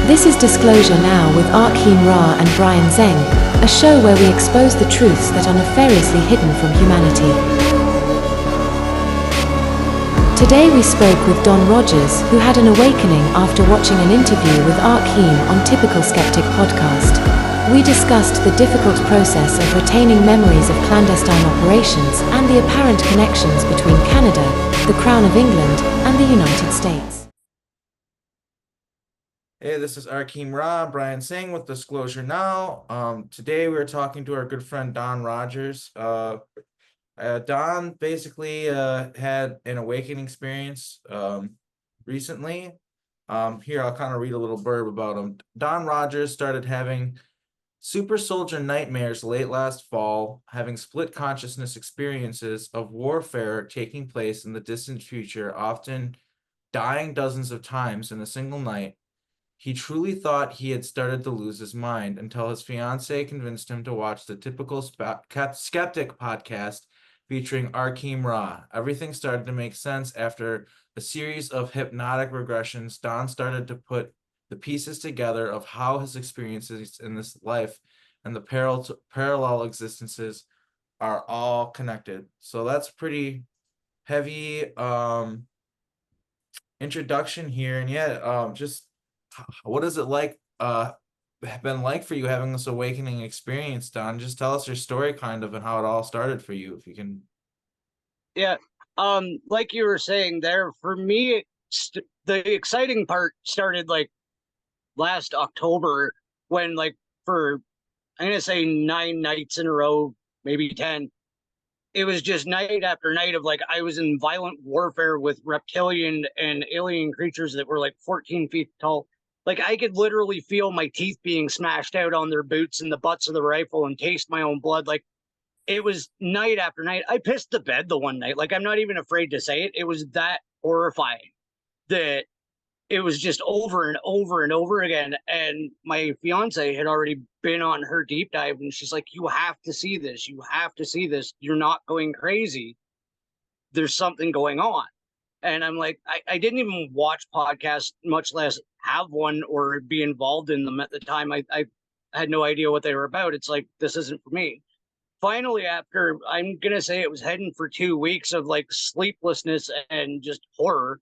This is Disclosure Now with Arkheim Ra and Brian Zeng, a show where we expose the truths that are nefariously hidden from humanity. Today we spoke with Don Rogers, who had an awakening after watching an interview with Arkheim on Typical Skeptic podcast. We discussed the difficult process of retaining memories of clandestine operations and the apparent connections between Canada, the Crown of England, and the United States. Hey, this is Arkheim Ra, Brian Zeng with Disclosure Now. Today we're talking to our good friend Don Rogers. Don basically had an awakening experience recently. Here, I'll kind of read a little blurb about him. Don Rogers started having super soldier nightmares late last fall, having split consciousness experiences of warfare taking place in the distant future, often dying dozens of times in a single night. He truly thought he had started to lose his mind until his fiance convinced him to watch the Typical Skeptic podcast featuring Arkheim Ra. Everything started to make sense after a series of hypnotic regressions. Don started to put the pieces together of how his experiences in this life and the parallel existences are all connected. So that's pretty heavy introduction here. And just what is it like been like for you having this awakening experience, Don? Just tell us your story kind of and how it all started for you, if you can. Yeah. Like you were saying there, for me, the exciting part started like last October when I'm going to say 9 nights in a row, maybe 10. It was just night after night of I was in violent warfare with reptilian and alien creatures that were 14 feet tall. I could literally feel my teeth being smashed out on their boots and the butts of the rifle and taste my own blood. It was night after night. I pissed the bed the one night. I'm not even afraid to say it. It was that horrifying that it was just over and over and over again. And my fiance had already been on her deep dive, and she's like, you have to see this. You have to see this. You're not going crazy. There's something going on. And I'm like, I didn't even watch podcasts, much less have one or be involved in them at the time. I had no idea what they were about. It's like, this isn't for me. Finally, after, I'm going to say it was heading for 2 weeks of sleeplessness and just horror,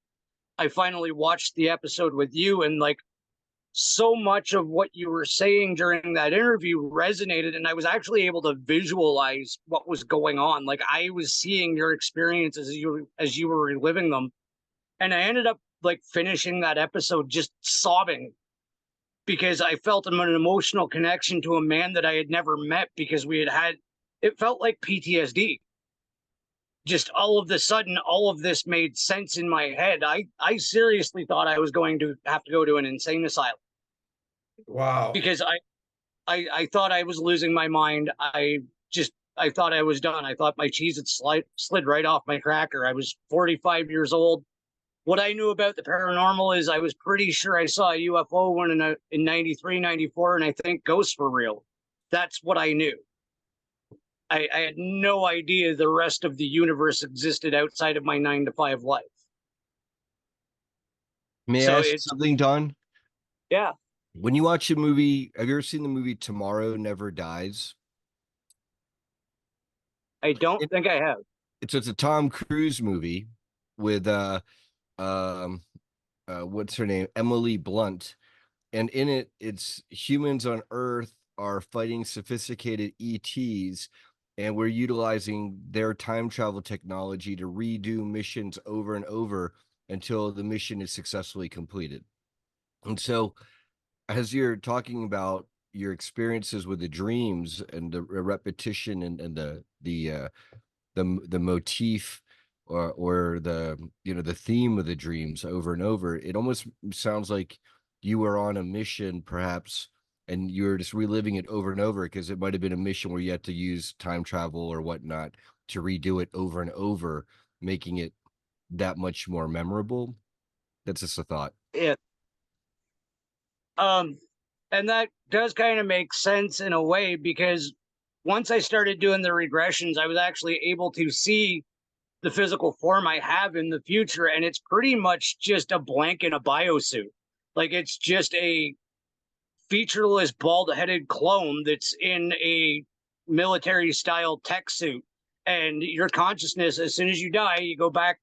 I finally watched the episode with you, and so much of what you were saying during that interview resonated, and I was actually able to visualize what was going on. I was seeing your experiences as you were reliving them. And I ended up finishing that episode just sobbing because I felt an emotional connection to a man that I had never met, because it felt like PTSD. Just all of the sudden, all of this made sense in my head. I seriously thought I was going to have to go to an insane asylum. Wow. Because I thought I was losing my mind. I thought I was done. I thought my cheese had slid right off my cracker. I was 45 years old. What I knew about the paranormal is I was pretty sure I saw a UFO in 93, 94, and I think ghosts were real. That's what I knew. I had no idea the rest of the universe existed outside of my 9 to 5 life. May I ask something, Don? Yeah. When you watch a movie, have you ever seen the movie Tomorrow Never Dies? I don't think I have. It's a Tom Cruise movie with what's her name? Emily Blunt. And in it, it's humans on Earth are fighting sophisticated ETs, and we're utilizing their time travel technology to redo missions over and over until the mission is successfully completed. And so, as you're talking about your experiences with the dreams and the repetition and the motif or the theme of the dreams over and over, it almost sounds like you were on a mission, perhaps, and you're just reliving it over and over, because it might have been a mission where you had to use time travel or whatnot to redo it over and over, making it that much more memorable. That's just a thought. Yeah. And that does kind of make sense in a way, because once I started doing the regressions, I was actually able to see the physical form I have in the future, and it's pretty much just a blank in a biosuit. It's just a featureless, bald-headed clone that's in a military-style tech suit. And your consciousness, as soon as you die, you go back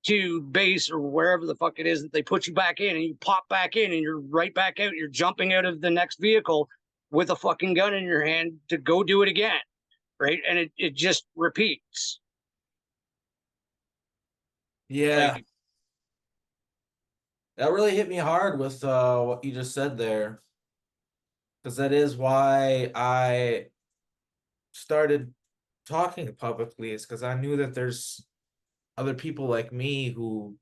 to base or wherever the fuck it is that they put you back in, and you pop back in and you're right back out. You're jumping out of the next vehicle with a fucking gun in your hand to go do it again, right? And it just repeats. Yeah, Like, that really hit me hard with what you just said there, because that is why I started talking publicly, is because I knew that there's other people like me who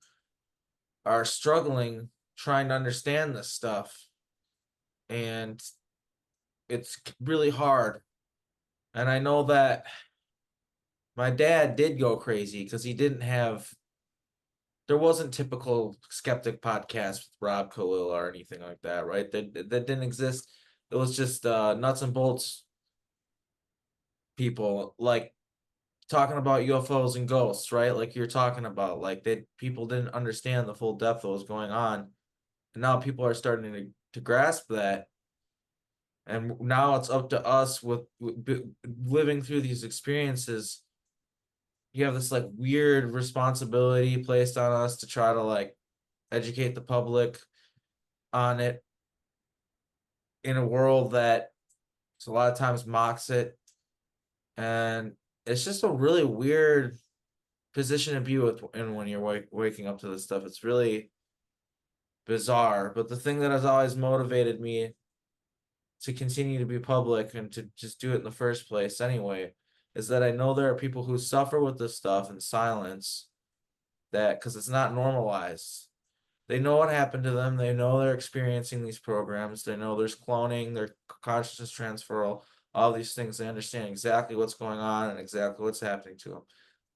are struggling trying to understand this stuff, and it's really hard. And I know that my dad did go crazy because there wasn't Typical Skeptic podcast with Rob Khalil or anything like that, right? That didn't exist. It was just nuts and bolts people, like talking about UFOs and ghosts, right? Like you're talking about, like people didn't understand the full depth of what was going on, and now people are starting to grasp that. And now it's up to us with living through these experiences. You have this like weird responsibility placed on us to try to like educate the public on it in a world that a lot of times mocks it. And it's just a really weird position to be in when you're waking up to this stuff. It's really bizarre. But the thing that has always motivated me to continue to be public and to just do it in the first place anyway is that I know there are people who suffer with this stuff in silence, that because it's not normalized. They know what happened to them. They know they're experiencing these programs. They know there's cloning, their consciousness transferal, all these things. They understand exactly what's going on and exactly what's happening to them.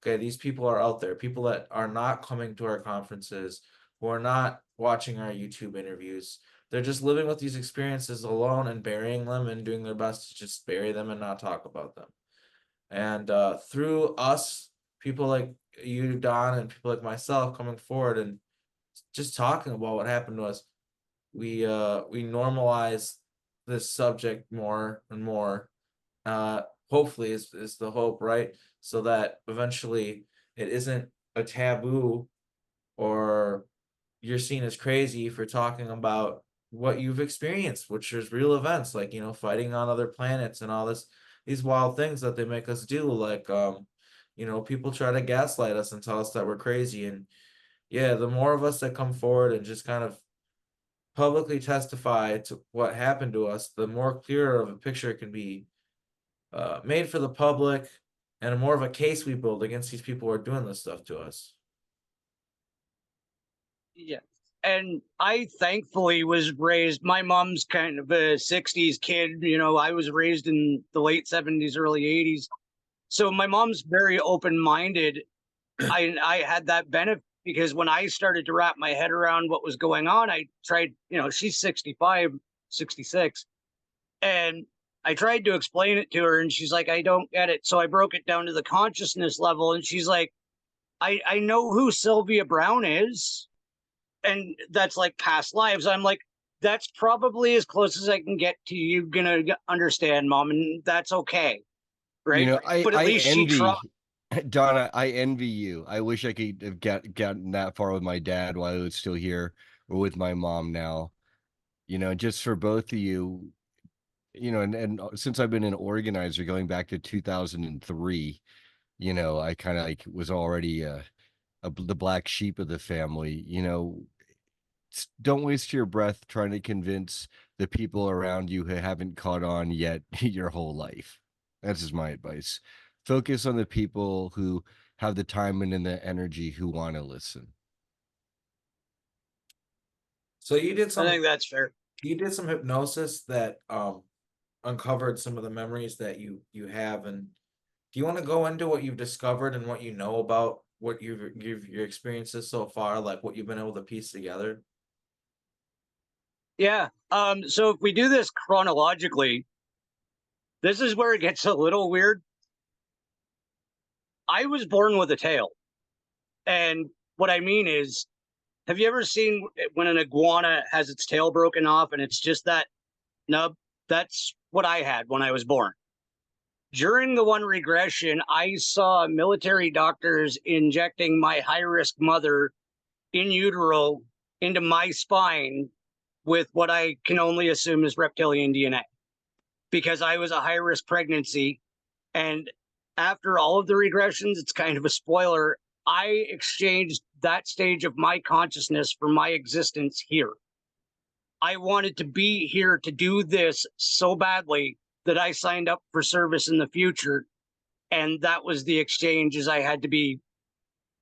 Okay, these people are out there. People that are not coming to our conferences, who are not watching our YouTube interviews. They're just living with these experiences alone and burying them and doing their best to just bury them and not talk about them. And through us, people like you, Don, and people like myself coming forward and just talking about what happened to us, we normalize this subject more and more. Hopefully is the hope, right? So that eventually it isn't a taboo, or you're seen as crazy for talking about what you've experienced, which is real events, like, fighting on other planets and all these wild things that they make us do. Like, people try to gaslight us and tell us that we're crazy. And yeah, the more of us that come forward and just kind of publicly testify to what happened to us, the more clearer of a picture it can be made for the public, and more of a case we build against these people who are doing this stuff to us. yeah. And I thankfully was raised, my mom's kind of a 60s kid. I was raised in the late 70s, early 80s. So my mom's very open-minded. I had that benefit because when I started to wrap my head around what was going on, I tried, she's 65, 66. And I tried to explain it to her, and she's like, I don't get it. So I broke it down to the consciousness level, and she's like, I know who Sylvia Brown is, and that's like past lives. I'm like, that's probably as close as I can get to you gonna understand, Mom, and that's okay, right? But at least she tried. Donna, I envy you. I wish I could have gotten that far with my dad while he was still here, or with my mom now. Just for both of you, and since I've been an organizer going back to 2003, I kind of like was already the black sheep of the family. Don't waste your breath trying to convince the people around you who haven't caught on yet your whole life. That's just my advice. Focus on the people who have the time and the energy who want to listen. So you did I think that's fair. You did some hypnosis that uncovered some of the memories that you have. And do you want to go into what you've discovered and what you know about what your experiences so far, like what you've been able to piece together? Yeah. So if we do this chronologically, this is where it gets a little weird. I was born with a tail. And what I mean is, have you ever seen when an iguana has its tail broken off and it's just that nub. That's what I had when I was born. During the one regression, I saw military doctors injecting my high-risk mother in utero into my spine with what I can only assume is reptilian DNA, because I was a high-risk pregnancy. And after all of the regressions, it's kind of a spoiler, I exchanged that stage of my consciousness for my existence here. I wanted to be here to do this so badly that I signed up for service in the future. And that was the exchange, is I had to be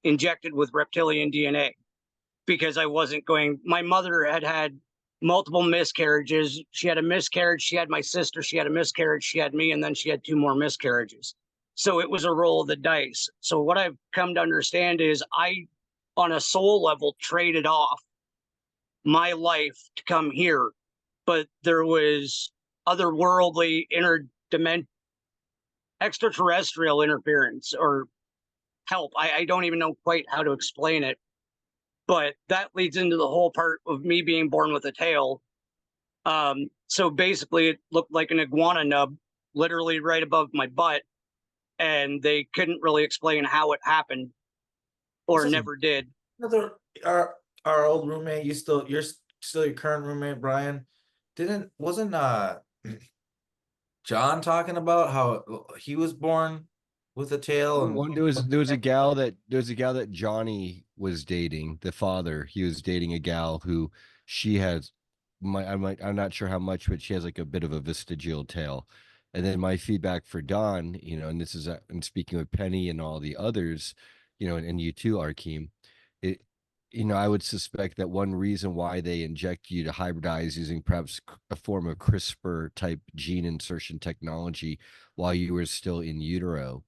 injected with reptilian DNA, because I wasn't going. My mother had multiple miscarriages. She had a miscarriage. She had my sister. She had a miscarriage. She had me. And then she had 2 more miscarriages. So it was a roll of the dice. So what I've come to understand is I, on a soul level, traded off my life to come here. But there was otherworldly, extraterrestrial interference or help. I don't even know quite how to explain it. But that leads into the whole part of me being born with a tail. So basically, it looked like an iguana nub, literally right above my butt. And they couldn't really explain how it happened, or never did. Another, our old roommate, you're still your current roommate, Brian. Wasn't John talking about how he was born with a tail? And There was a gal that Johnny was dating, the father. He was dating a gal who she has I'm not sure how much, but she has like a bit of a vestigial tail. And then my feedback for Don, and this is and speaking with Penny and all the others, and you too, Arkheim, it, I would suspect that one reason why they inject you to hybridize using perhaps a form of CRISPR type gene insertion technology while you were still in utero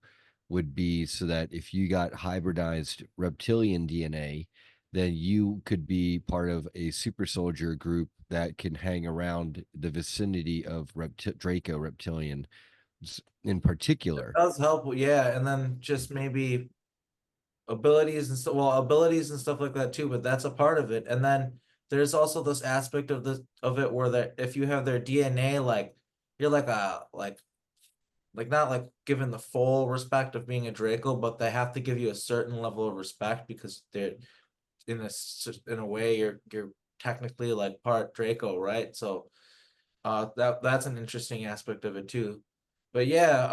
would be so that if you got hybridized reptilian DNA, then you could be part of a super soldier group that can hang around the vicinity of Draco reptilian in particular. It does help, yeah, and then just maybe abilities and abilities and stuff like that too, but that's a part of it. And then there's also this aspect of it where that if you have their DNA, like you're like not like given the full respect of being a Draco, but they have to give you a certain level of respect because they're in a way you're technically like part Draco, right? So that's an interesting aspect of it too. But yeah,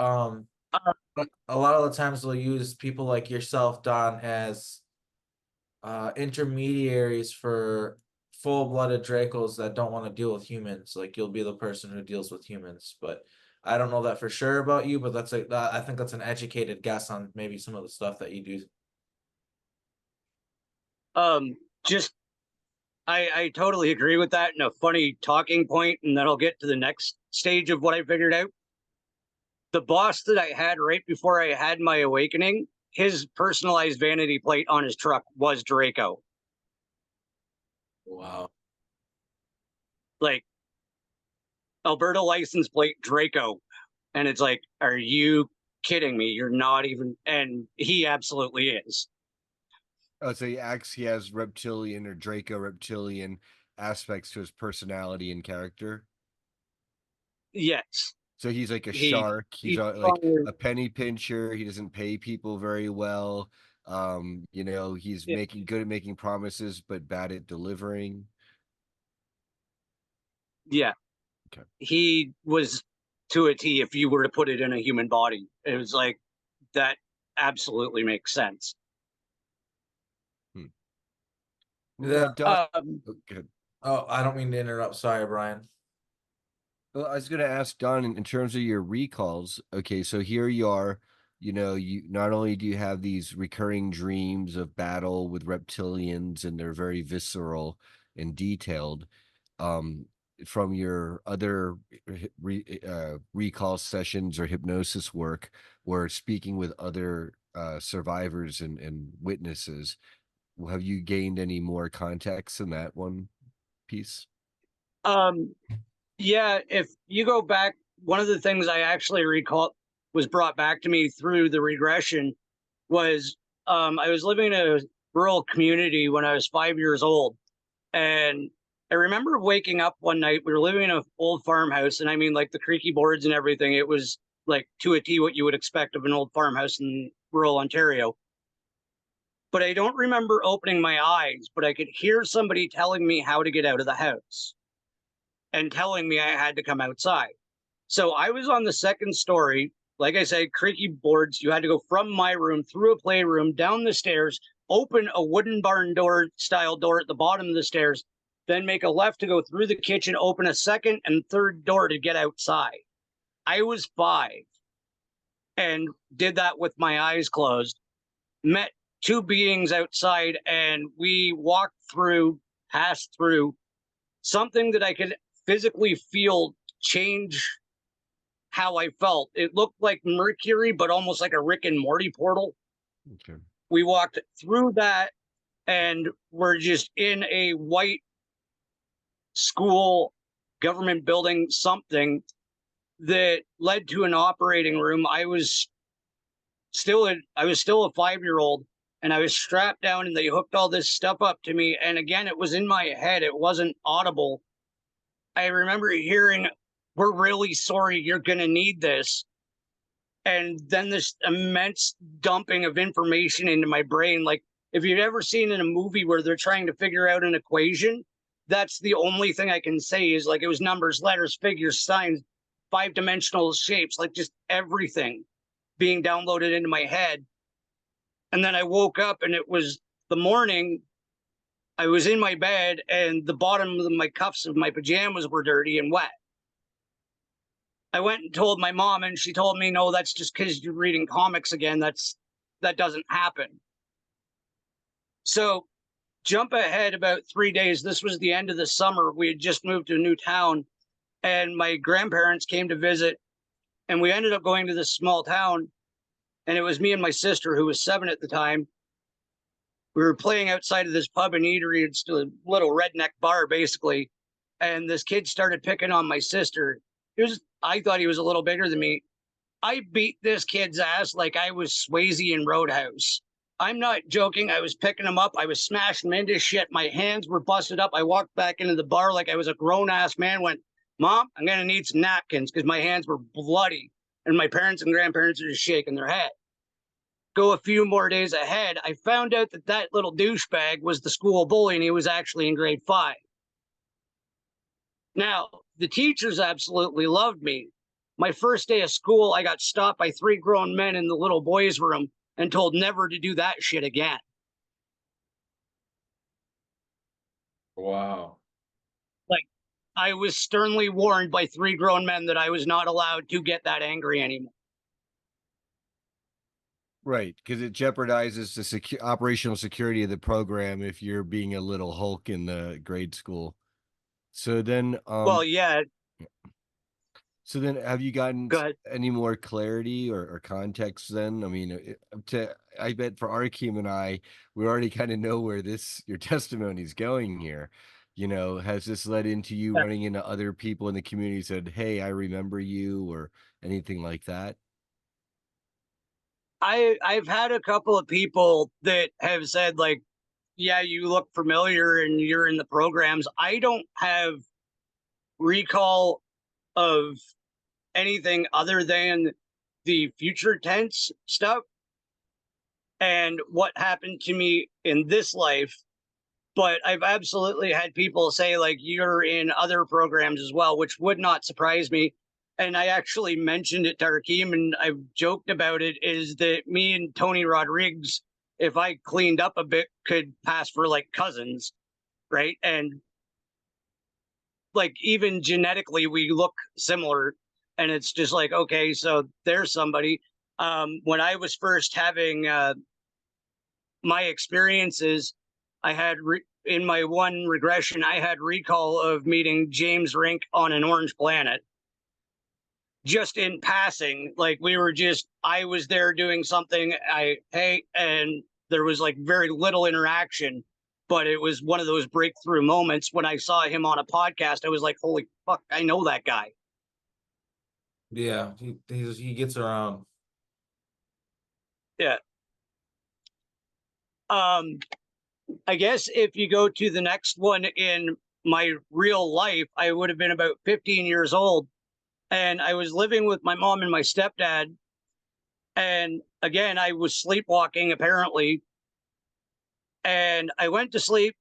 a lot of the times they'll use people like yourself, Don, as intermediaries for full-blooded Dracos that don't want to deal with humans. Like you'll be the person who deals with humans, but I don't know that for sure about you, but I think that's an educated guess on maybe some of the stuff that you do. Just I totally agree with that, and a funny talking point, and then I'll get to the next stage of what I figured out. The boss that I had right before I had my awakening, his personalized vanity plate on his truck was Draco. Wow. Like Alberta license plate Draco. And it's like, are you kidding me? You're not even, and he absolutely is. Oh, so he has reptilian or Draco reptilian aspects to his personality and character. Yes. So he's like a shark. He's like a penny pincher. He doesn't pay people very well. He's good at making promises, but bad at delivering. Yeah. Okay. He was to a T if you were to put it in a human body. It was like, that absolutely makes sense. Yeah. Okay. Oh, I don't mean to interrupt. Sorry, Brian. Well, I was going to ask Don in terms of your recalls. Okay, so here you are. You not only do you have these recurring dreams of battle with reptilians, and they're very visceral and detailed. From your other recall sessions or hypnosis work, or speaking with other survivors and witnesses, have you gained any more context in that one piece? Yeah, if you go back, one of the things I actually recall was brought back to me through the regression was I was living in a rural community when I was 5 years old, and I remember waking up one night. We were living in an old farmhouse, and I mean, like the creaky boards and everything. It was like to a T what you would expect of an old farmhouse in rural Ontario. But I don't remember opening my eyes, but I could hear somebody telling me how to get out of the house and telling me I had to come outside. So I was on the second story. Like I said, creaky boards. You had to go from my room through a playroom, down the stairs, open a wooden barn door style door at the bottom of the stairs, then make a left to go through the kitchen, open a second and third door to get outside. I was 5 and did that with my eyes closed. Met 2 beings outside, and we walked through, passed through something that I could physically feel change how I felt. It looked like Mercury, but almost like a Rick and Morty portal. Okay. We walked through that, and we're just in a white school government building, something that led to an operating room. I was still a 5-year-old, and I was strapped down, and they hooked all this stuff up to me. And again, it was in my head. It wasn't audible. I remember hearing, "We're really sorry. You're going to need this." And then this immense dumping of information into my brain. Like, if you've ever seen in a movie where they're trying to figure out an equation, that's the only thing I can say is like it was numbers, letters, figures, signs, 5-dimensional shapes, like just everything being downloaded into my head. And then I woke up, and it was the morning. I was in my bed, and the bottom of my cuffs of my pajamas were dirty and wet. I went and told my mom, and she told me, "No, that's just because you're reading comics again. That doesn't happen." So jump ahead about 3 days. This was the end of the summer. We had just moved to a new town, and my grandparents came to visit, and we ended up going to this small town, and it was me and my sister, who was 7 at the time. We were playing outside of this pub and eatery. It's a little redneck bar, basically. And this kid started picking on my sister. I thought he was a little bigger than me. I beat this kid's ass like I was Swayze in Roadhouse. I'm not joking. I was picking him up. I was smashing him into shit. My hands were busted up. I walked back into the bar like I was a grown-ass man, went, "Mom, I'm going to need some napkins," because my hands were bloody. And my parents and grandparents are just shaking their head. Go a few more days ahead, I found out that little douchebag was the school bully, and he was actually in grade 5. Now, the teachers absolutely loved me. My first day of school, I got stopped by 3 grown men in the little boys' room and told never to do that shit again. Wow. Like, I was sternly warned by 3 grown men that I was not allowed to get that angry anymore. Right, because it jeopardizes the operational security of the program if you're being a little Hulk in the grade school. So then, Well, yeah, have you gotten go ahead. any more clarity or context then? I mean, I bet for Arkheim and I, we already kind of know where your testimony is going here. You know, has this led into you running into other people in the community said, "Hey, I remember you," or anything like that? I've had a couple of people that have said, like, "Yeah, you look familiar and you're in the programs." I don't have recall of anything other than the future tense stuff and what happened to me in this life. But I've absolutely had people say, like, "You're in other programs as well," which would not surprise me. And I actually mentioned it to Arkheim, and I've joked about it, is that me and Tony Rodriguez, if I cleaned up a bit, could pass for like cousins, right? And like even genetically, we look similar. And it's just like, okay, so there's somebody. When I was first having my experiences, I had in my one regression, I had recall of meeting James Rink on an orange planet. Just in passing, like I was there doing something, and there was like very little interaction, but it was one of those breakthrough moments when I saw him on a podcast. I was like, holy fuck, I know that guy. Yeah, he gets around. Yeah. I guess if you go to the next one in my real life, I would have been about 15 years old, and I was living with my mom and my stepdad. And again, I was sleepwalking apparently, and I went to sleep,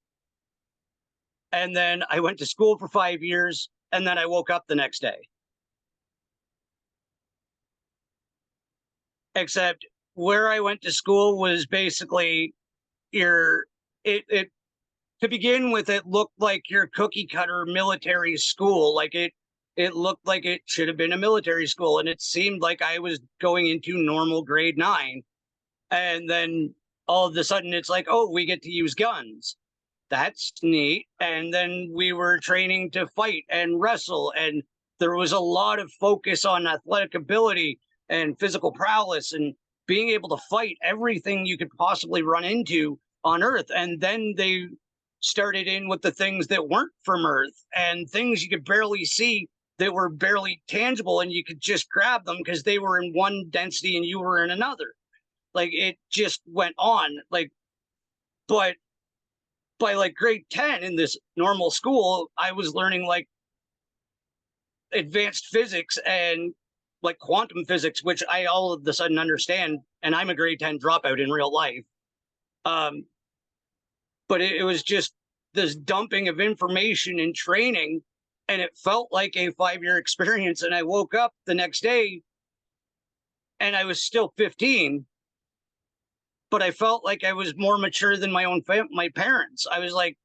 and then I went to school for 5 years, and then I woke up the next day. Except where I went to school was basically it to begin with, it looked like your cookie cutter military school. Like it looked like it should have been a military school, and it seemed like I was going into normal grade 9. And then all of a sudden it's like, oh, we get to use guns. That's neat. And then we were training to fight and wrestle, and there was a lot of focus on athletic ability and physical prowess and being able to fight everything you could possibly run into on Earth. And then they started in with the things that weren't from Earth and things you could barely see, that were barely tangible, and you could just grab them because they were in one density and you were in another. Like, it just went on. Like, but by like grade 10 in this normal school, I was learning like advanced physics and like quantum physics, which I all of a sudden understand. And I'm a grade 10 dropout in real life. But it was just this dumping of information and training, and it felt like a 5-year experience. And I woke up the next day and I was still 15, but I felt like I was more mature than my parents. I was like,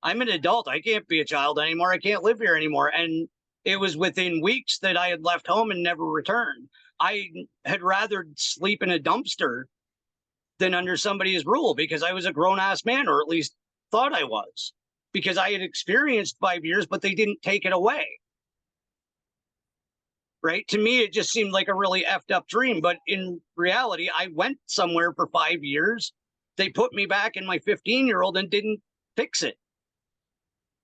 I'm an adult. I can't be a child anymore. I can't live here anymore. And it was within weeks that I had left home and never returned. I had rather sleep in a dumpster than under somebody's rule, because I was a grown-ass man, or at least thought I was, because I had experienced 5 years, but they didn't take it away. Right? To me, it just seemed like a really effed up dream. But in reality, I went somewhere for 5 years. They put me back in my 15-year-old and didn't fix it.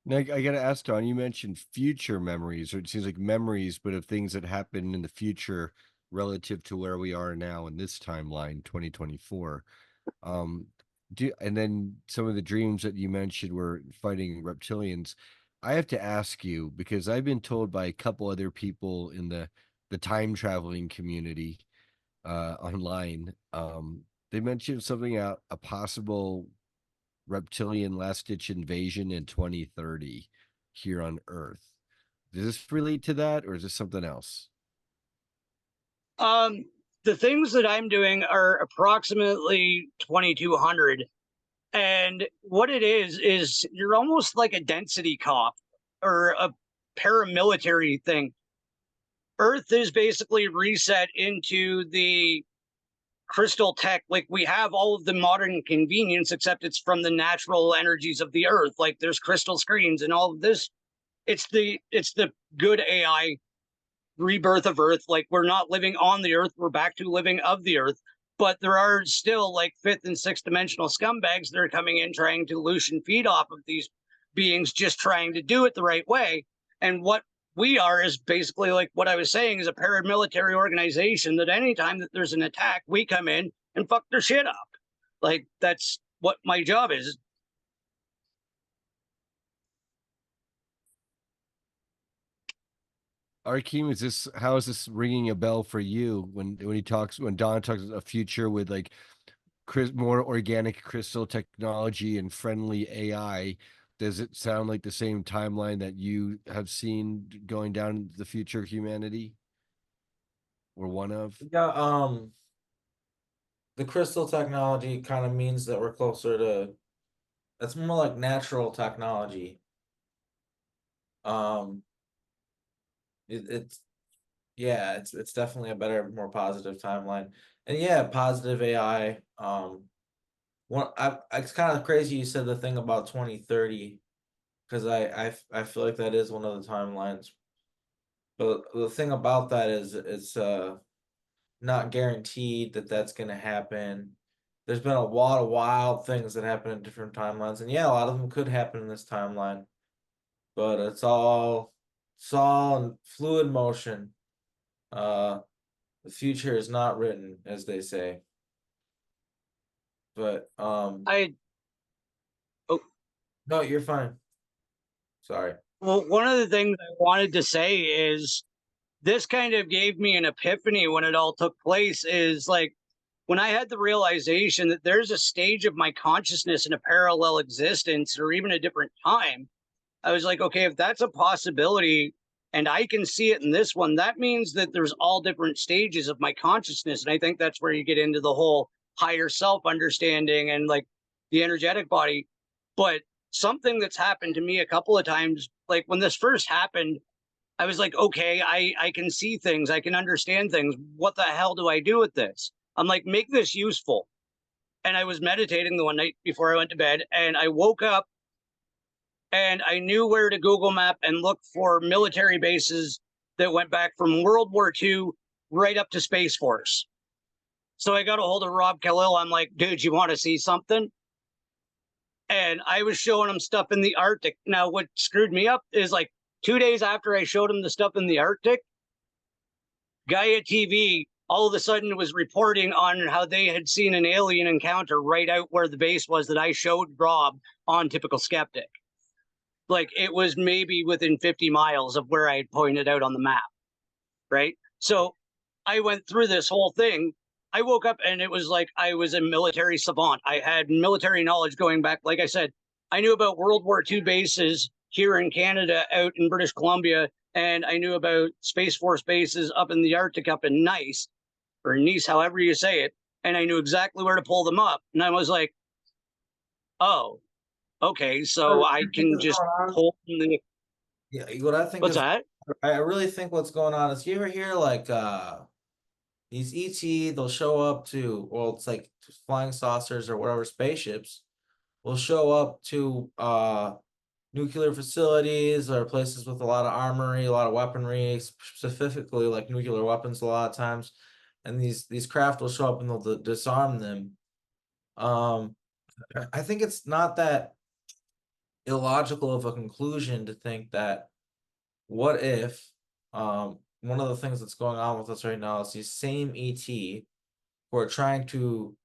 Now, I got to ask, Don, you mentioned future memories, or it seems like memories, but of things that happened in the future relative to where we are now in this timeline, 2024. And then some of the dreams that you mentioned were fighting reptilians. I have to ask you, because I've been told by a couple other people in the time traveling community online, they mentioned something out a possible reptilian last ditch invasion in 2030 here on Earth. Does this relate to that, or is this something else? The things that I'm doing are approximately 2200. And what it is you're almost like a density cop or a paramilitary thing. Earth is basically reset into the crystal tech. Like, we have all of the modern convenience, except it's from the natural energies of the Earth. Like, there's crystal screens and all of this. It's the good AI rebirth of Earth. Like, we're not living on the Earth, we're back to living of the Earth. But there are still like 5th and 6th dimensional scumbags that are coming in trying to Lucian feed off of these beings, just trying to do it the right way. And what we are is basically, like what I was saying, is a paramilitary organization that anytime that there's an attack, we come in and fuck their shit up. Like, that's what my job is. Arkheim, how is this ringing a bell for you when Don talks a future with like more organic crystal technology and friendly AI? Does it sound like the same timeline that you have seen going down the future of humanity, or one of? Yeah, the crystal technology kind of means that we're closer to, that's more like natural technology. It's yeah, it's definitely a better, more positive timeline. And yeah, positive AI. It's kind of crazy you said the thing about 2030, because I feel like that is one of the timelines. But the thing about that is it's not guaranteed that that's going to happen. There's been a lot of wild things that happen in different timelines, and yeah, a lot of them could happen in this timeline. But it's all in fluid motion. The future is not written, as they say. But I no, you're fine. Sorry. Well, one of the things I wanted to say is this kind of gave me an epiphany when it all took place, is like when I had the realization that there's a stage of my consciousness in a parallel existence or even a different time. I was like, okay, if that's a possibility and I can see it in this one, that means that there's all different stages of my consciousness. And I think that's where you get into the whole higher self understanding and like the energetic body. But something that's happened to me a couple of times, like when this first happened, I was like, okay, I can see things, I can understand things. What the hell do I do with this? I'm like, make this useful. And I was meditating the one night before I went to bed, and I woke up and I knew where to Google Map and look for military bases that went back from World War II right up to Space Force. So I got a hold of Rob Khalil. I'm like, dude, you want to see something? And I was showing him stuff in the Arctic. Now, what screwed me up is like 2 days after I showed him the stuff in the Arctic, Gaia TV all of a sudden was reporting on how they had seen an alien encounter right out where the base was that I showed Rob on Typical Skeptic. Like it was maybe within 50 miles of where I had pointed out on the map, right? So I went through this whole thing. I woke up and it was like I was a military savant. I had military knowledge going back. Like I said, I knew about World War II bases here in Canada, out in British Columbia, and I knew about Space Force bases up in the Arctic, up in Nice, or Nice, however you say it. And I knew exactly where to pull them up. And I was like, oh, okay, so I can just pull the. Yeah, what I think What's is, that? I really think what's going on is, you ever hear like these ET, they'll show up to, well, it's like flying saucers or whatever, spaceships will show up to nuclear facilities or places with a lot of armory, a lot of weaponry, specifically like nuclear weapons a lot of times. And these craft will show up and they'll disarm them. I think it's not that illogical of a conclusion to think that, what if one of the things that's going on with us right now is these same ET who are trying to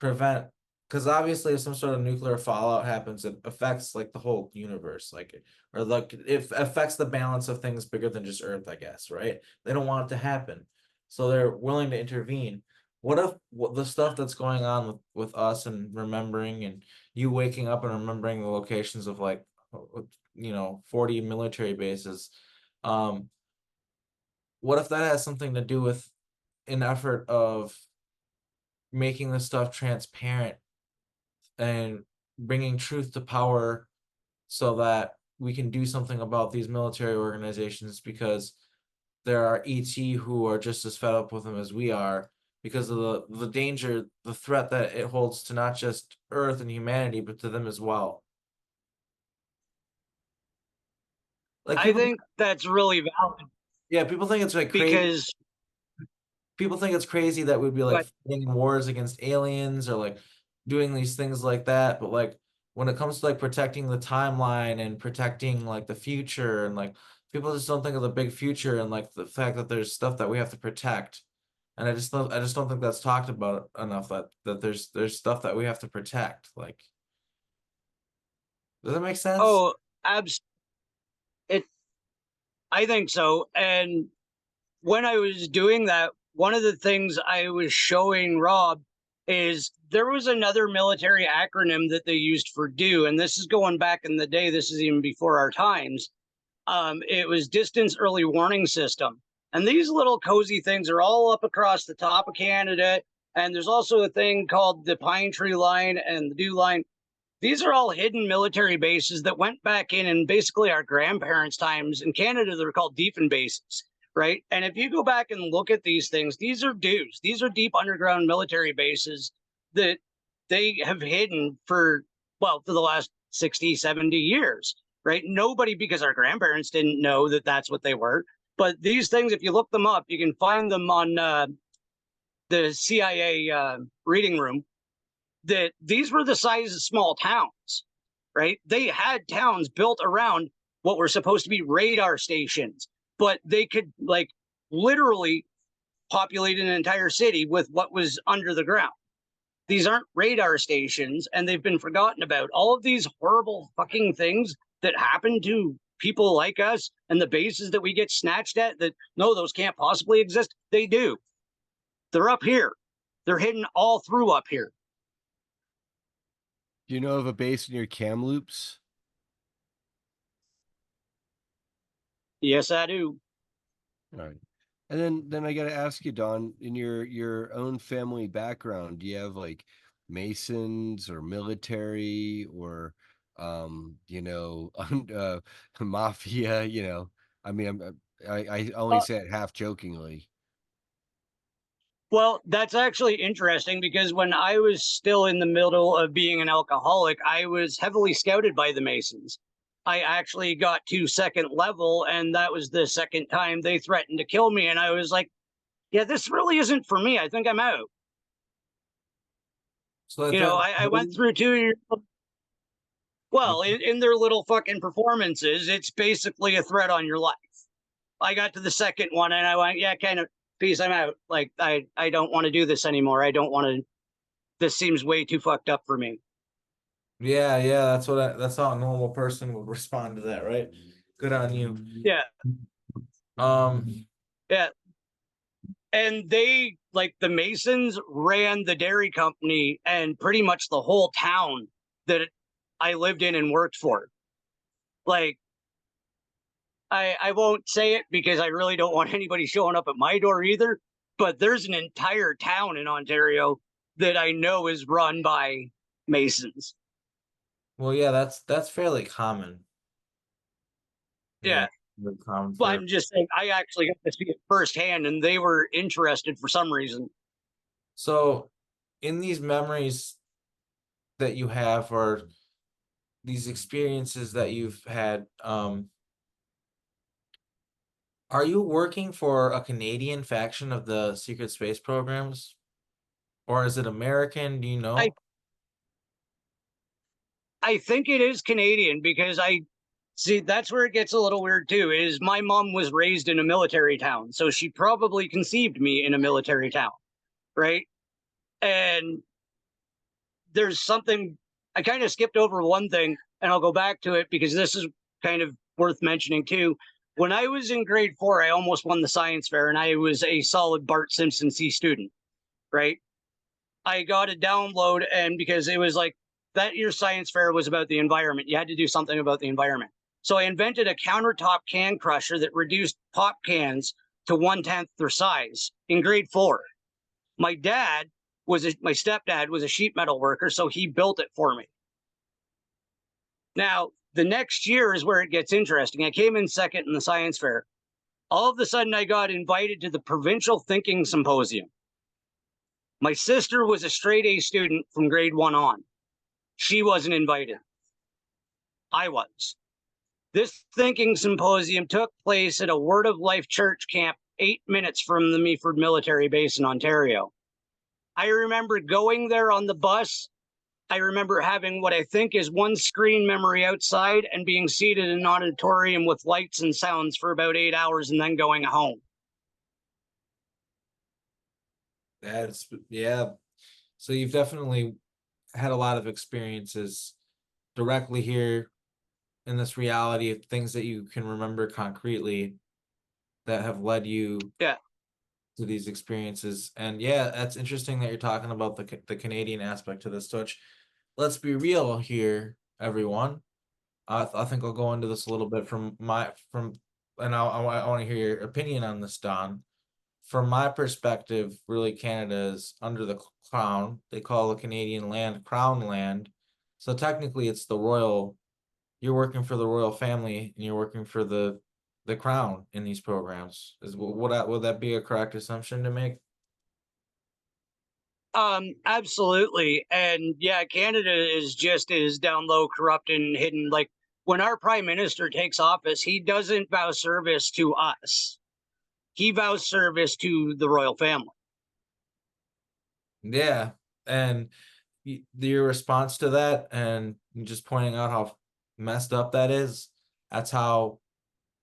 prevent, because obviously if some sort of nuclear fallout happens, it affects like the whole universe, like, or like it affects the balance of things bigger than just Earth, I guess, right? They don't want it to happen, so they're willing to intervene. What if the stuff that's going on with us and remembering, and you waking up and remembering the locations of like 40 military bases, what if that has something to do with an effort of making this stuff transparent and bringing truth to power so that we can do something about these military organizations, because there are ET who are just as fed up with them as we are, because of the danger, the threat that it holds to not just Earth and humanity, but to them as well. Like I think that's really valid. Yeah, people think it's like crazy. Because People think it's crazy that we'd be like fighting wars against aliens or like doing these things like that, but like when it comes to like protecting the timeline and protecting like the future, and like people just don't think of the big future and like the fact that there's stuff that we have to protect. And I just don't think that's talked about enough, that there's stuff that we have to protect. Like, does that make sense? oh, I think so. And when I was doing that, one of the things I was showing Rob is there was another military acronym that they used for DO, and this is going back in the day. This is even before our times. It was Distance Early Warning System. And these little cozy things are all up across the top of Canada. And there's also a thing called the Pine Tree Line and the Dew Line. These are all hidden military bases that went back in basically our grandparents' times. In Canada, they're called Deefen bases, right? And if you go back and look at these things, these are DEWs. These are deep underground military bases that they have hidden for the last 60, 70 years, right? Nobody, because our grandparents didn't know that that's what they were. But these things, if you look them up, you can find them on the CIA reading room, that these were the size of small towns, right? They had towns built around what were supposed to be radar stations, but they could like literally populate an entire city with what was under the ground. These aren't radar stations, and they've been forgotten about. All of these horrible fucking things that happen to people like us and the bases that we get snatched at, that no, those can't possibly exist. They do. They're up here. They're hidden all through up here. Do you know of a base near Kamloops? Yes, I do. All right. And then I got to ask you, Don, in your own family background, do you have like Masons or military or you know, mafia, you know? I mean, I only Uh, say it half jokingly. Well, that's actually interesting because when I was still in the middle of being an alcoholic, I was heavily scouted by the Masons. I actually got to second level, and that was the second time they threatened to kill me. And I was like, yeah, this really isn't for me. I think I'm out. So they You know, threatened I went through 2 years. Well, in their little fucking performances, it's basically a threat on your life. I got to the second one and I went, yeah, kind of, peace, I'm out. Like, I don't want to do this anymore. I don't want to, this seems way too fucked up for me. Yeah, yeah, that's how a normal person would respond to that, right? Good on you. Yeah, Um, yeah. And they, like, the Masons ran the dairy company and pretty much the whole town that I lived in and worked for. Like, I won't say it because I really don't want anybody showing up at my door either, but there's an entire town in Ontario that I know is run by Masons. well, yeah, that's fairly common. Yeah. Very common But for. I'm just saying, I actually got to see it firsthand, and they were interested for some reason. So, in these memories that you have, or these experiences that you've had, are you working for a Canadian faction of the secret space programs, or is it American? Do you know? I think it is Canadian because I see that's where it gets a little weird too. Is my mom was raised in a military town, so she probably conceived me in a military town, right? And there's something I kind of skipped over one thing, and I'll go back to it because this is kind of worth mentioning too. When I was in grade 4, I almost won the science fair, and I was a solid Bart Simpson C student, right? I got a download, and because it was like that year's science fair was about the environment, you had to do something about the environment. So I invented a countertop can crusher that reduced pop cans to 1/10 their size in grade 4. My my stepdad was a sheet metal worker, so he built it for me. Now, the next year is where it gets interesting. I came in second in the science fair. All of a sudden, I got invited to the provincial thinking symposium. My sister was a straight A student from grade 1 on. She wasn't invited. I was. This thinking symposium took place at a Word of Life church camp 8 minutes from the Meaford military base in Ontario. I remember going there on the bus. I remember having what I think is one screen memory outside and being seated in an auditorium with lights and sounds for about 8 hours and then going home. That's, yeah. So you've definitely had a lot of experiences directly here in this reality of things that you can remember concretely that have led you Yeah. to these experiences. And yeah, that's interesting that you're talking about the Canadian aspect to this, which, let's be real here, everyone. I think I'll go into this a little bit and I want to hear your opinion on this, Don. From my perspective, really, Canada is under the crown. They call the Canadian land crown land. So technically it's the royal, you're working for the royal family and you're working for the crown in these programs. Would that be a correct assumption to make? Absolutely. And yeah, Canada is just as down low, corrupt, and hidden. Like when our prime minister takes office, he doesn't vow service to us. He vows service to the royal family. Yeah. And your response to that, and just pointing out how messed up that is, that's how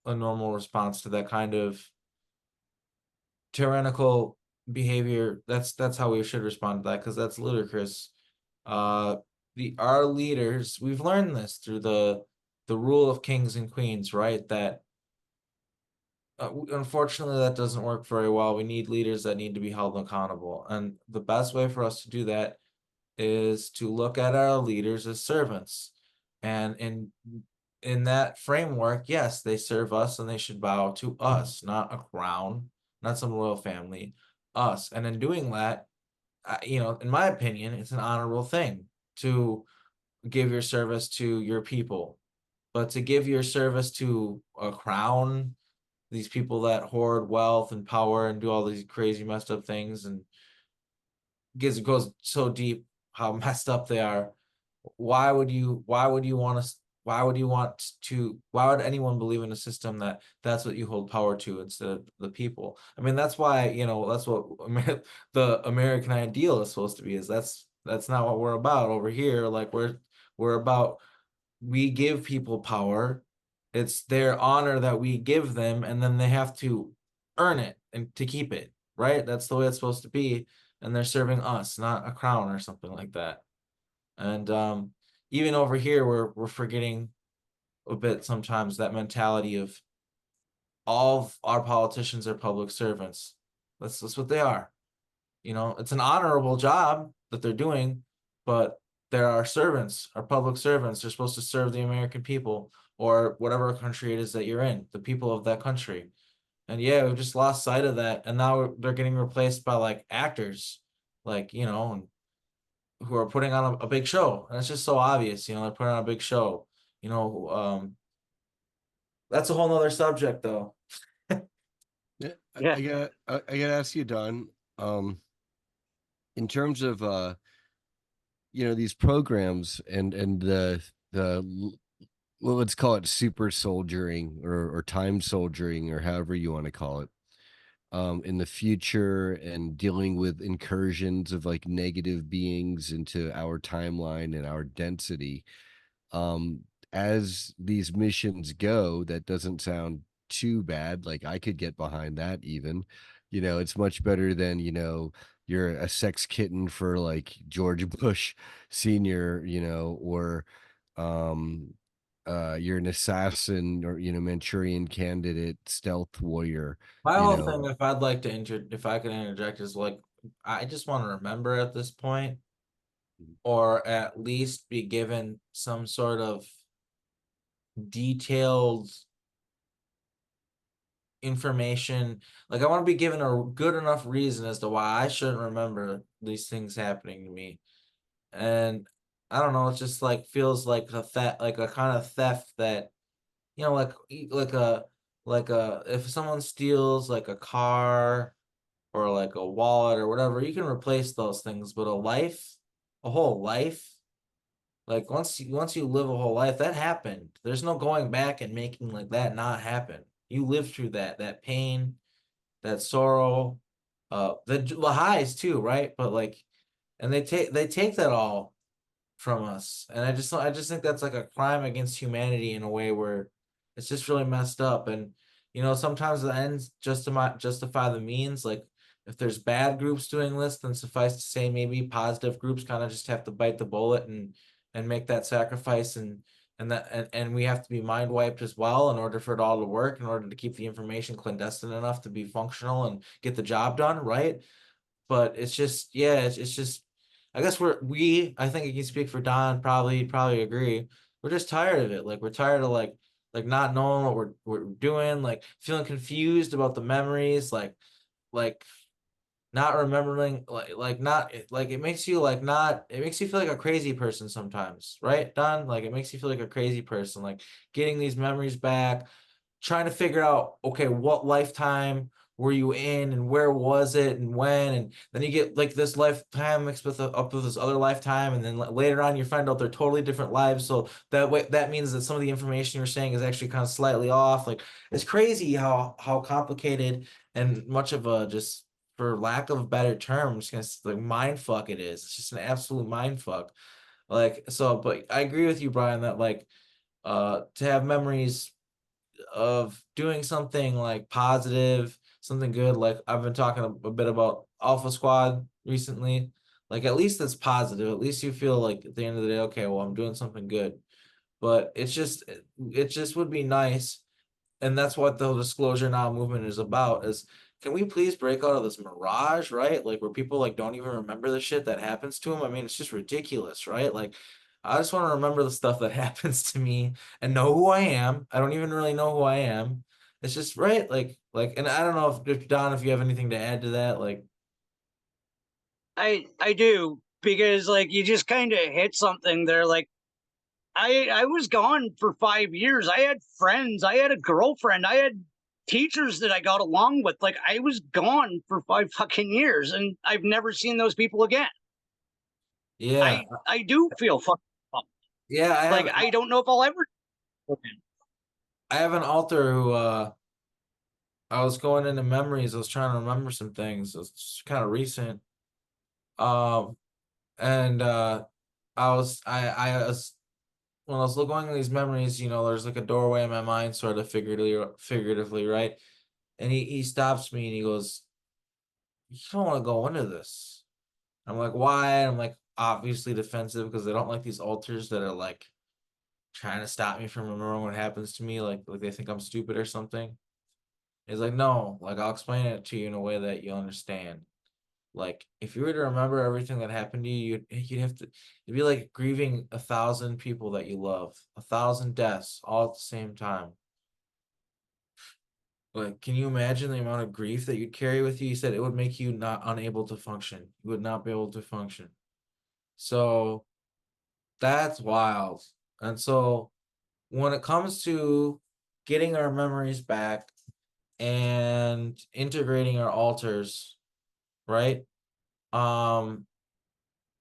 a normal response to that kind of tyrannical behavior, that's how we should respond to that, because that's ludicrous. Our leaders, we've learned this through the the rule of kings and queens, right? That unfortunately that doesn't work very well. We need leaders that need to be held accountable, and the best way for us to do that is to look at our leaders as servants. And in that framework, yes, they serve us and they should bow to us, not a crown, not some royal family, us. And in doing that, in my opinion, it's an honorable thing to give your service to your people. But to give your service to a crown, these people that hoard wealth and power and do all these crazy messed up things, and goes so deep how messed up they are. Why would anyone believe in a system that's what you hold power to instead of the people? I mean, that's why, that's what the American ideal is supposed to be, is that's not what we're about over here. Like we're about, we give people power. It's their honor that we give them, and then they have to earn it and to keep it, right? That's the way it's supposed to be. And they're serving us, not a crown or something like that. And even over here, we're forgetting a bit sometimes that mentality of all of our politicians are public servants. That's what they are. It's an honorable job that they're doing, but they're our servants, our public servants. They're supposed to serve the American people, or whatever country it is that you're in, the people of that country. And yeah, we've just lost sight of that, and now they're getting replaced by like actors, like who are putting on a big show, and it's just so obvious. They're putting on a big show. That's a whole nother subject, though. Yeah, Yeah. I gotta ask you, Don. In terms of these programs and well, let's call it super soldiering or time soldiering or however you want to call it, in the future, and dealing with incursions of like negative beings into our timeline and our density. As these missions go, that doesn't sound too bad. Like I could get behind that even. It's much better than, you're a sex kitten for like George Bush Senior, or you're an assassin or Manchurian candidate, stealth warrior. My you whole know thing, if I could interject, is like, I just want to remember at this point, or at least be given some sort of detailed information. Like, I want to be given a good enough reason as to why I shouldn't remember these things happening to me. And I don't know, it just like feels like a theft, like a kind of theft that, like if someone steals like a car or like a wallet or whatever, you can replace those things. But a whole life, like once you live a whole life, that happened. There's no going back and making like that not happen. You lived through that pain, that sorrow, the highs too, right? But like, and they take that all from us, and I just think that's like a crime against humanity in a way where it's just really messed up. And sometimes the ends justify the means. Like, if there's bad groups doing this, then suffice to say maybe positive groups kind of just have to bite the bullet and make that sacrifice, and we have to be mind wiped as well in order for it all to work, in order to keep the information clandestine enough to be functional and get the job done, right? But it's just, yeah, it's just, I guess I think I can speak for Don, probably agree. We're just tired of it. Like, we're tired of like not knowing what we're doing, like feeling confused about the memories, like not remembering, like not like it makes you like not it makes you feel like a crazy person sometimes, right, Don? Like, it makes you feel like a crazy person, like getting these memories back, trying to figure out, okay, what lifetime were you in, and where was it, and when, and then you get like this lifetime mixed with up with this other lifetime, and then later on you find out they're totally different lives. So that means that some of the information you're saying is actually kind of slightly off. Like, it's crazy how complicated and much of a, just for lack of a better term, I'm just gonna like mind fuck it is. It's just an absolute mind fuck. Like, so, but I agree with you, Brian, that like to have memories of doing something like positive, something good. Like, I've been talking a bit about Alpha Squad recently. Like, at least it's positive. At least you feel like at the end of the day, okay, well, I'm doing something good. but it just would be nice, and that's what the Disclosure Now movement is about, is can we please break out of this mirage, right? Like where people like don't even remember the shit that happens to them. I mean, it's just ridiculous, right? Like I just want to remember the stuff that happens to me and know who I am. I don't even really know who I am. It's just right, and I don't know if Don, if you have anything to add to that, like. I do, because like you just kind of hit something there. Like I was gone for 5 years. I had friends, I had a girlfriend, I had teachers that I got along with. Like I was gone for 5 fucking years, and I've never seen those people again. Yeah, I do feel fucking yeah, like I don't know if I'll ever. I have an alter who I was going into memories. I was trying to remember some things. It's kind of recent. Um and I was when I was going in these memories, there's like a doorway in my mind, sort of figuratively, right? And he stops me and he goes, "You don't want to go into this." I'm like, "Why?" And I'm like, obviously defensive because I don't like these alters that are like trying to stop me from remembering what happens to me, like they think I'm stupid or something. He's like, "No, like I'll explain it to you in a way that you'll understand. Like if you were to remember everything that happened to you, you'd have to, it'd be like grieving 1,000 people that you love, 1,000 deaths all at the same time. Like, can you imagine the amount of grief that you'd carry with you?" He said it would make you not unable to function. You would not be able to function. So that's wild. And so when it comes to getting our memories back and integrating our alters, right? Um,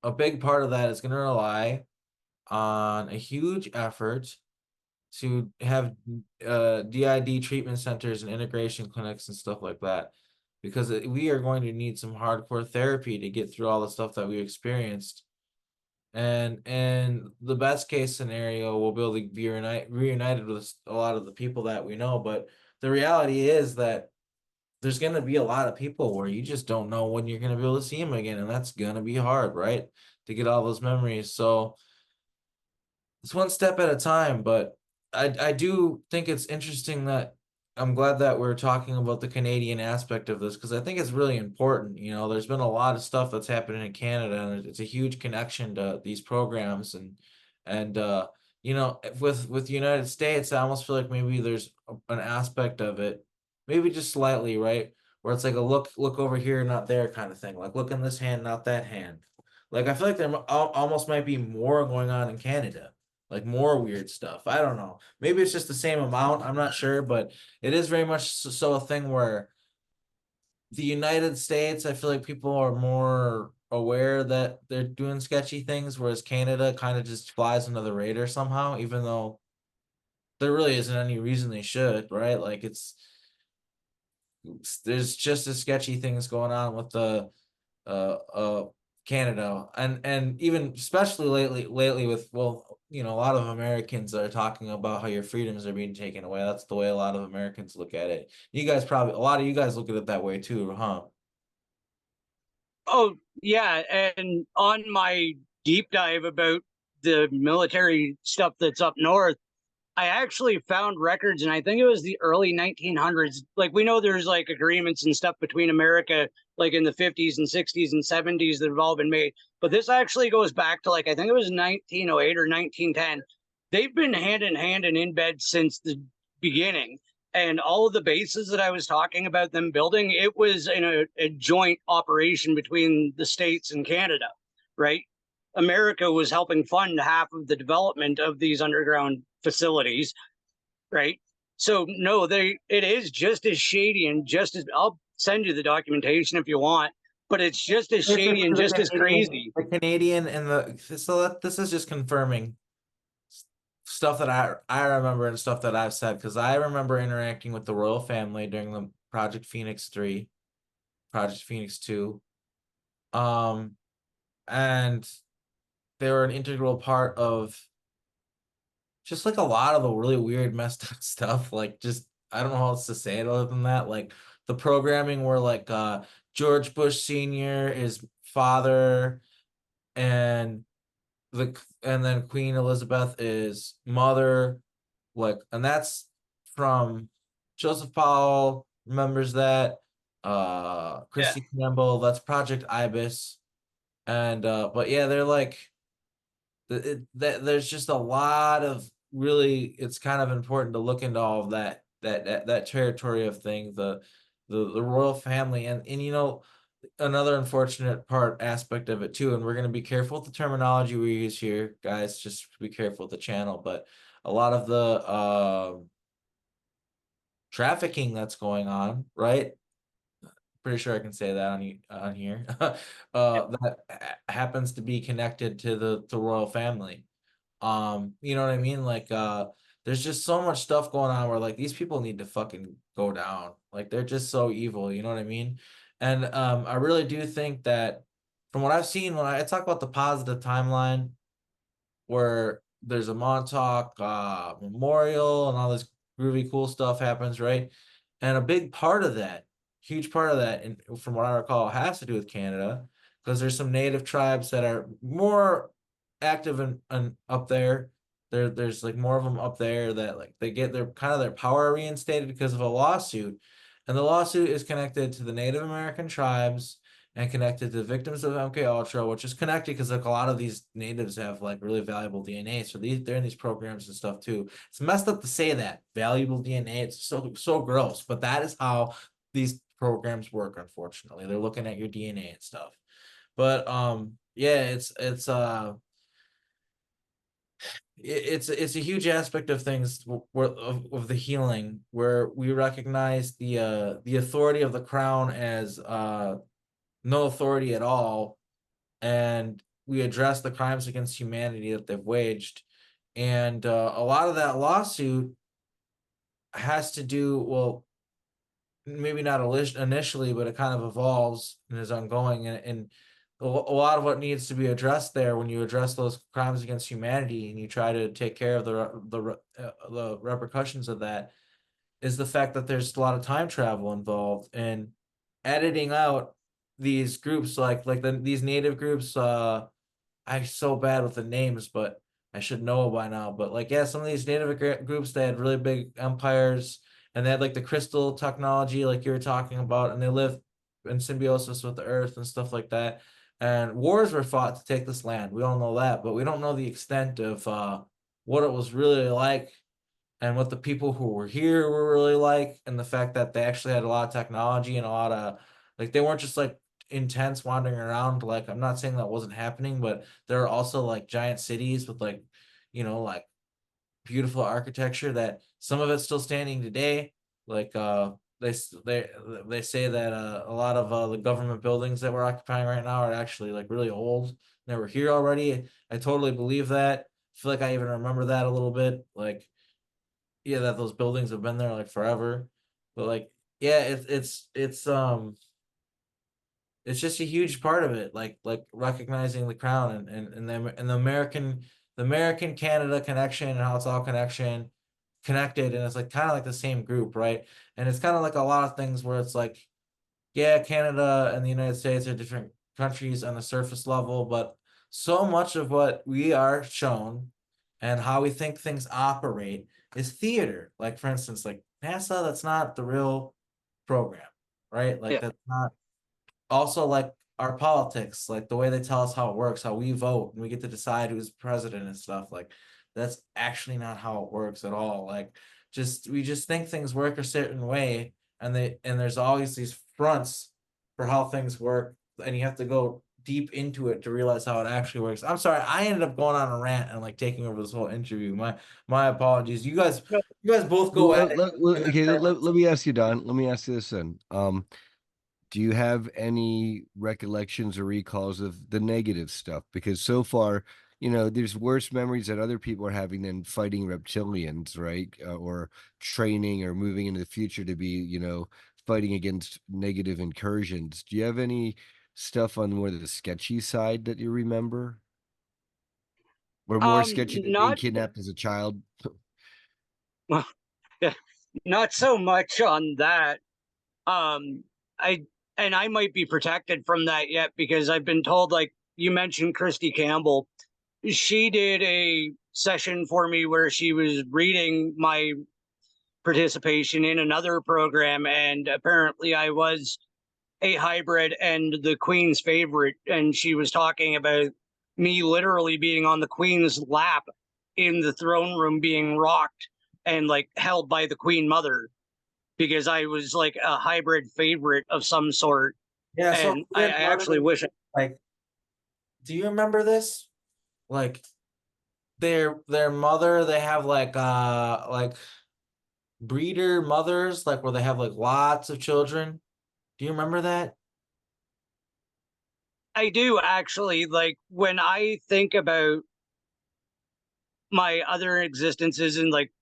a big part of that is going to rely on a huge effort to have DID treatment centers and integration clinics and stuff like that, because we are going to need some hardcore therapy to get through all the stuff that we experienced. And the best case scenario, we'll be able to be reunited with a lot of the people that we know. But the reality is that there's going to be a lot of people where you just don't know when you're going to be able to see them again, and that's going to be hard, right? To get all those memories. So it's one step at a time, but I do think it's interesting that I'm glad that we're talking about the Canadian aspect of this, because I think it's really important. There's been a lot of stuff that's happening in Canada, and it's a huge connection to these programs, and with the United States, I almost feel like maybe there's an aspect of it, maybe just slightly, right, where it's like a look over here, not there kind of thing, like look in this hand, not that hand. Like I feel like there almost might be more going on in Canada, like more weird stuff. I don't know. Maybe it's just the same amount. I'm not sure, but it is very much so a thing where the United States, I feel like people are more aware that they're doing sketchy things, whereas Canada kind of just flies under the radar somehow, even though there really isn't any reason they should, right? Like there's just as sketchy things going on with the uh uh Canada, and even especially lately with, well, a lot of Americans are talking about how your freedoms are being taken away. That's the way a lot of Americans look at it. A lot of you guys look at it that way too, huh? Oh yeah, and on my deep dive about the military stuff that's up north, I actually found records, and I think it was the early 1900s. Like we know there's like agreements and stuff between America, like in the 50s and 60s and 70s that have all been made. But this actually goes back to like I think it was 1908 or 1910. They've been hand in hand and in bed since the beginning. And all of the bases that I was talking about them building, it was in a joint operation between the States and Canada, right? America was helping fund half of the development of these underground facilities, right? So no, it is just as shady and just as, I'll send you the documentation if you want, but it's just as shady and just as crazy. The Canadian and this is just confirming stuff that I remember and stuff that I've said, because I remember interacting with the royal family during the Project Phoenix 3, Project Phoenix 2. And they were an integral part of just like a lot of the really weird, messed up stuff. Like, just I don't know how else to say it other than that. Like the programming where like George Bush Sr., his father, and and then Queen Elizabeth is mother, like, and that's from Joseph Powell remembers that, Yeah. Christy Campbell, that's Project Ibis, and but yeah, they're like there's just a lot of really, it's kind of important to look into all of that territory of things, the royal family, and you know, another unfortunate part aspect of it too, and we're going to be careful with the terminology we use here, guys, just be careful with the channel, but a lot of the trafficking that's going on, right? Pretty sure I can say that on here. That happens to be connected to the royal family. You know what I mean? Like, there's just so much stuff going on where like these people need to fucking go down. Like they're just so evil, you know what I mean? And I really do think that from what I've seen when I talk about the positive timeline, where there's a Montauk memorial and all this groovy cool stuff happens, right? And a big part of that, huge part of that, and from what I recall, has to do with Canada, because there's some native tribes that are more active and up there. There's like more of them up there that like they get their kind of their power reinstated because of a lawsuit. And the lawsuit is connected to the Native American tribes and connected to victims of MK Ultra, which is connected because like a lot of these natives have like really valuable DNA, so they're in these programs and stuff too. It's messed up to say that valuable DNA. It's so gross, but that is how these programs work. Unfortunately, they're looking at your DNA and stuff. But yeah, it's a huge aspect of things of the healing, where we recognize the authority of the crown as no authority at all, and we address the crimes against humanity that they've waged. And a lot of that lawsuit has to do, well, maybe not initially, but it kind of evolves and is ongoing. And a lot of what needs to be addressed there, when you address those crimes against humanity and you try to take care of the repercussions of that, is the fact that there's a lot of time travel involved, and editing out these groups these native groups. I'm so bad with the names, but I should know by now. But like, yeah, some of these native groups, they had really big empires, and they had like the crystal technology, like you were talking about, and they live in symbiosis with the earth and stuff like that. And wars were fought to take this land. We all know that, but we don't know the extent of what it was really like, and what the people who were here were really like, and the fact that they actually had a lot of technology and a lot of, like, they weren't just like intense wandering around. Like, I'm not saying that wasn't happening, but there are also like giant cities with like, you know, like beautiful architecture that some of it's still standing today. Like they say that a lot of the government buildings that we're occupying right now are actually like really old. They were here already. I totally believe that. I feel like I even remember that a little bit. Like, yeah, that those buildings have been there like forever. But like, yeah, it's just a huge part of it, like recognizing the crown, and the American Canada connection, and how it's all connected, and it's like kind of like the same group, right? And it's kind of like a lot of things where it's like, yeah, Canada and the United States are different countries on the surface level, but so much of what we are shown and how we think things operate is theater. Like, for instance, like NASA, that's not the real program, right? Like, Yeah. that's not, also like our politics, like the way they tell us how it works, how we vote and we get to decide who's president and stuff, like that's actually not how it works at all. Like, we just think things work a certain way, and there's always these fronts for how things work, and you have to go deep into it to realize how it actually works. I'm sorry, I ended up going on a rant and like taking over this whole interview. My apologies. You guys both go at it. Okay, let me ask you, Don. Let me ask you this then. Do you have any recollections or recalls of the negative stuff? Because so far, there's worse memories that other people are having than fighting reptilians, right? Or training or moving into the future to be, fighting against negative incursions. Do you have any stuff on more the sketchy side that you remember? Or more sketchy than being Not kidnapped as a child? yeah, not so much on that. Um, I and I might be protected from that yet, because I've been told, like you mentioned, Christy Campbell. she did a session for me where she was reading my participation in another program, and apparently I was a hybrid and the Queen's favorite. And she was talking about me literally being on the Queen's lap in the throne room, being rocked and like held by the Queen Mother, because I was like a hybrid favorite of some sort. Yeah, so And I actually wish like, do you remember this? Like their mother, they have like breeder mothers, like where they have like lots of children. Do you remember that? I do actually. Like when I think about my other existences, and like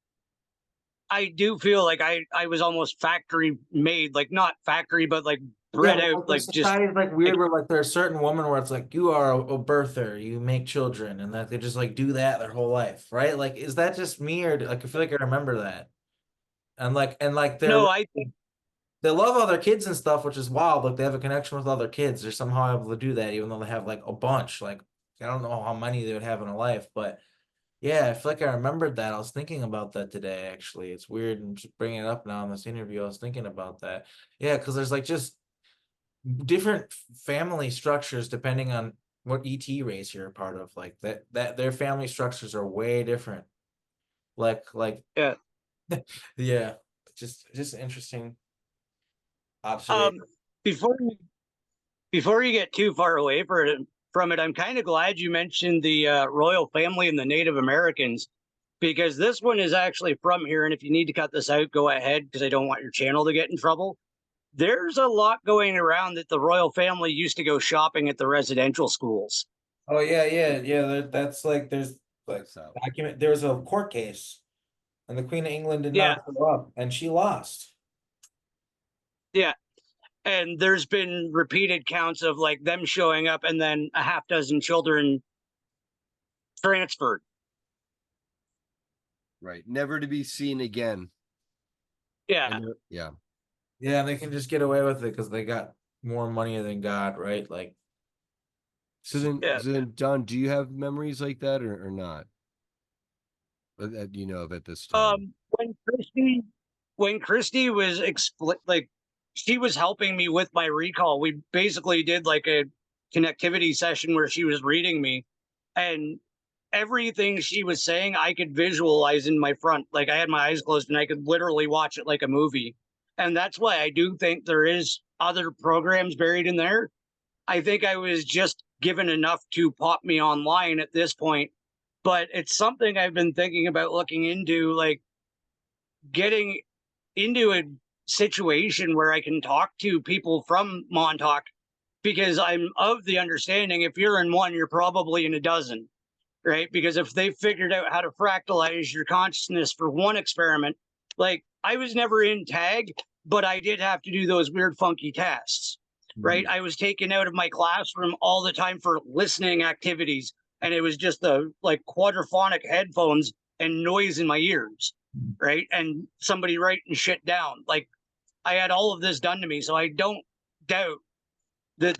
I do feel like I was almost factory made, like not factory, but like Yeah, bred but out, like the like just society is like weird like where like there's a certain woman where it's like you are a birther, you make children, and that they just like do that their whole life, right? Like, is that just me or like I feel like I remember that? And like no, I think they love other kids and stuff, which is wild. Like they have a connection with other kids. They're somehow able to do that, even though they have like a bunch. Like I don't know how many they would have in a life, but yeah, I feel like I remembered that. I was thinking about that today, actually. It's weird and just bringing it up now in this interview. I was thinking about that. Yeah, because there's like just different family structures depending on what ET race you're a part of. Like that their family structures are way different. Like yeah. yeah, just interesting Um, observation. before before you get too far away from it, I'm kind of glad you mentioned the royal family and the Native Americans, because this one is actually from here. And if you need to cut this out, go ahead, because I don't want your channel to get in trouble. There's a lot going around that the royal family used to go shopping at the residential schools. Oh yeah. That's like there's like So document. There was a court case, and the Queen of England did Yeah, not show up, and she lost. yeah. And there's been repeated counts of like them showing up and then a half dozen children transferred. right, never to be seen again. Yeah. And yeah. Yeah, they can just get away with it because they got more money than God, right? Like, Yeah. So then, Don, do you have memories like that or not? That you know of at this time? When Christy was like she was helping me with my recall, we basically did like a connectivity session where she was reading me, and everything she was saying I could visualize in my front. Like I had my eyes closed and I could literally watch it like a movie. And that's why I do think there is other programs buried in there. I think I was just given enough to pop me online at this point, but it's something I've been thinking about looking into, like getting into a situation where I can talk to people from Montauk, because I'm of the understanding if you're in one, you're probably in a dozen, right? Because if they figured out how to fractalize your consciousness for one experiment, like I was never in tag, but I did have to do those weird, funky tests, right? I was taken out of my classroom all the time for listening activities, and it was just the like quadraphonic headphones and noise in my ears, right? And somebody writing shit down. Like I had all of this done to me, so I don't doubt that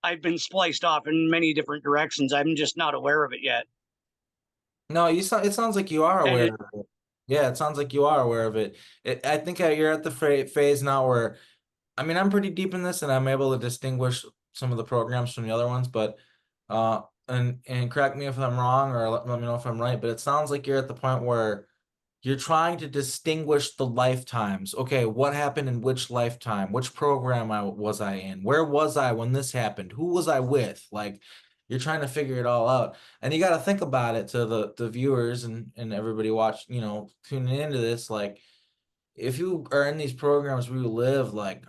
I've been spliced off in many different directions. I'm just not aware of it yet. no, it sounds like you are And aware it, of it. Yeah, it sounds like you are aware of it. I think you're at the phase now where, I mean, I'm pretty deep in this, and I'm able to distinguish some of the programs from the other ones. But, and correct me if I'm wrong, or let me know if I'm right. But it sounds like you're at the point where you're trying to distinguish the lifetimes. Okay, what happened in which lifetime? Which program was I in? Where was I when this happened? Who was I with? Like, you're trying to figure it all out. And you got to think about it to the viewers and everybody tuning into this. Like, if you are in these programs where you live like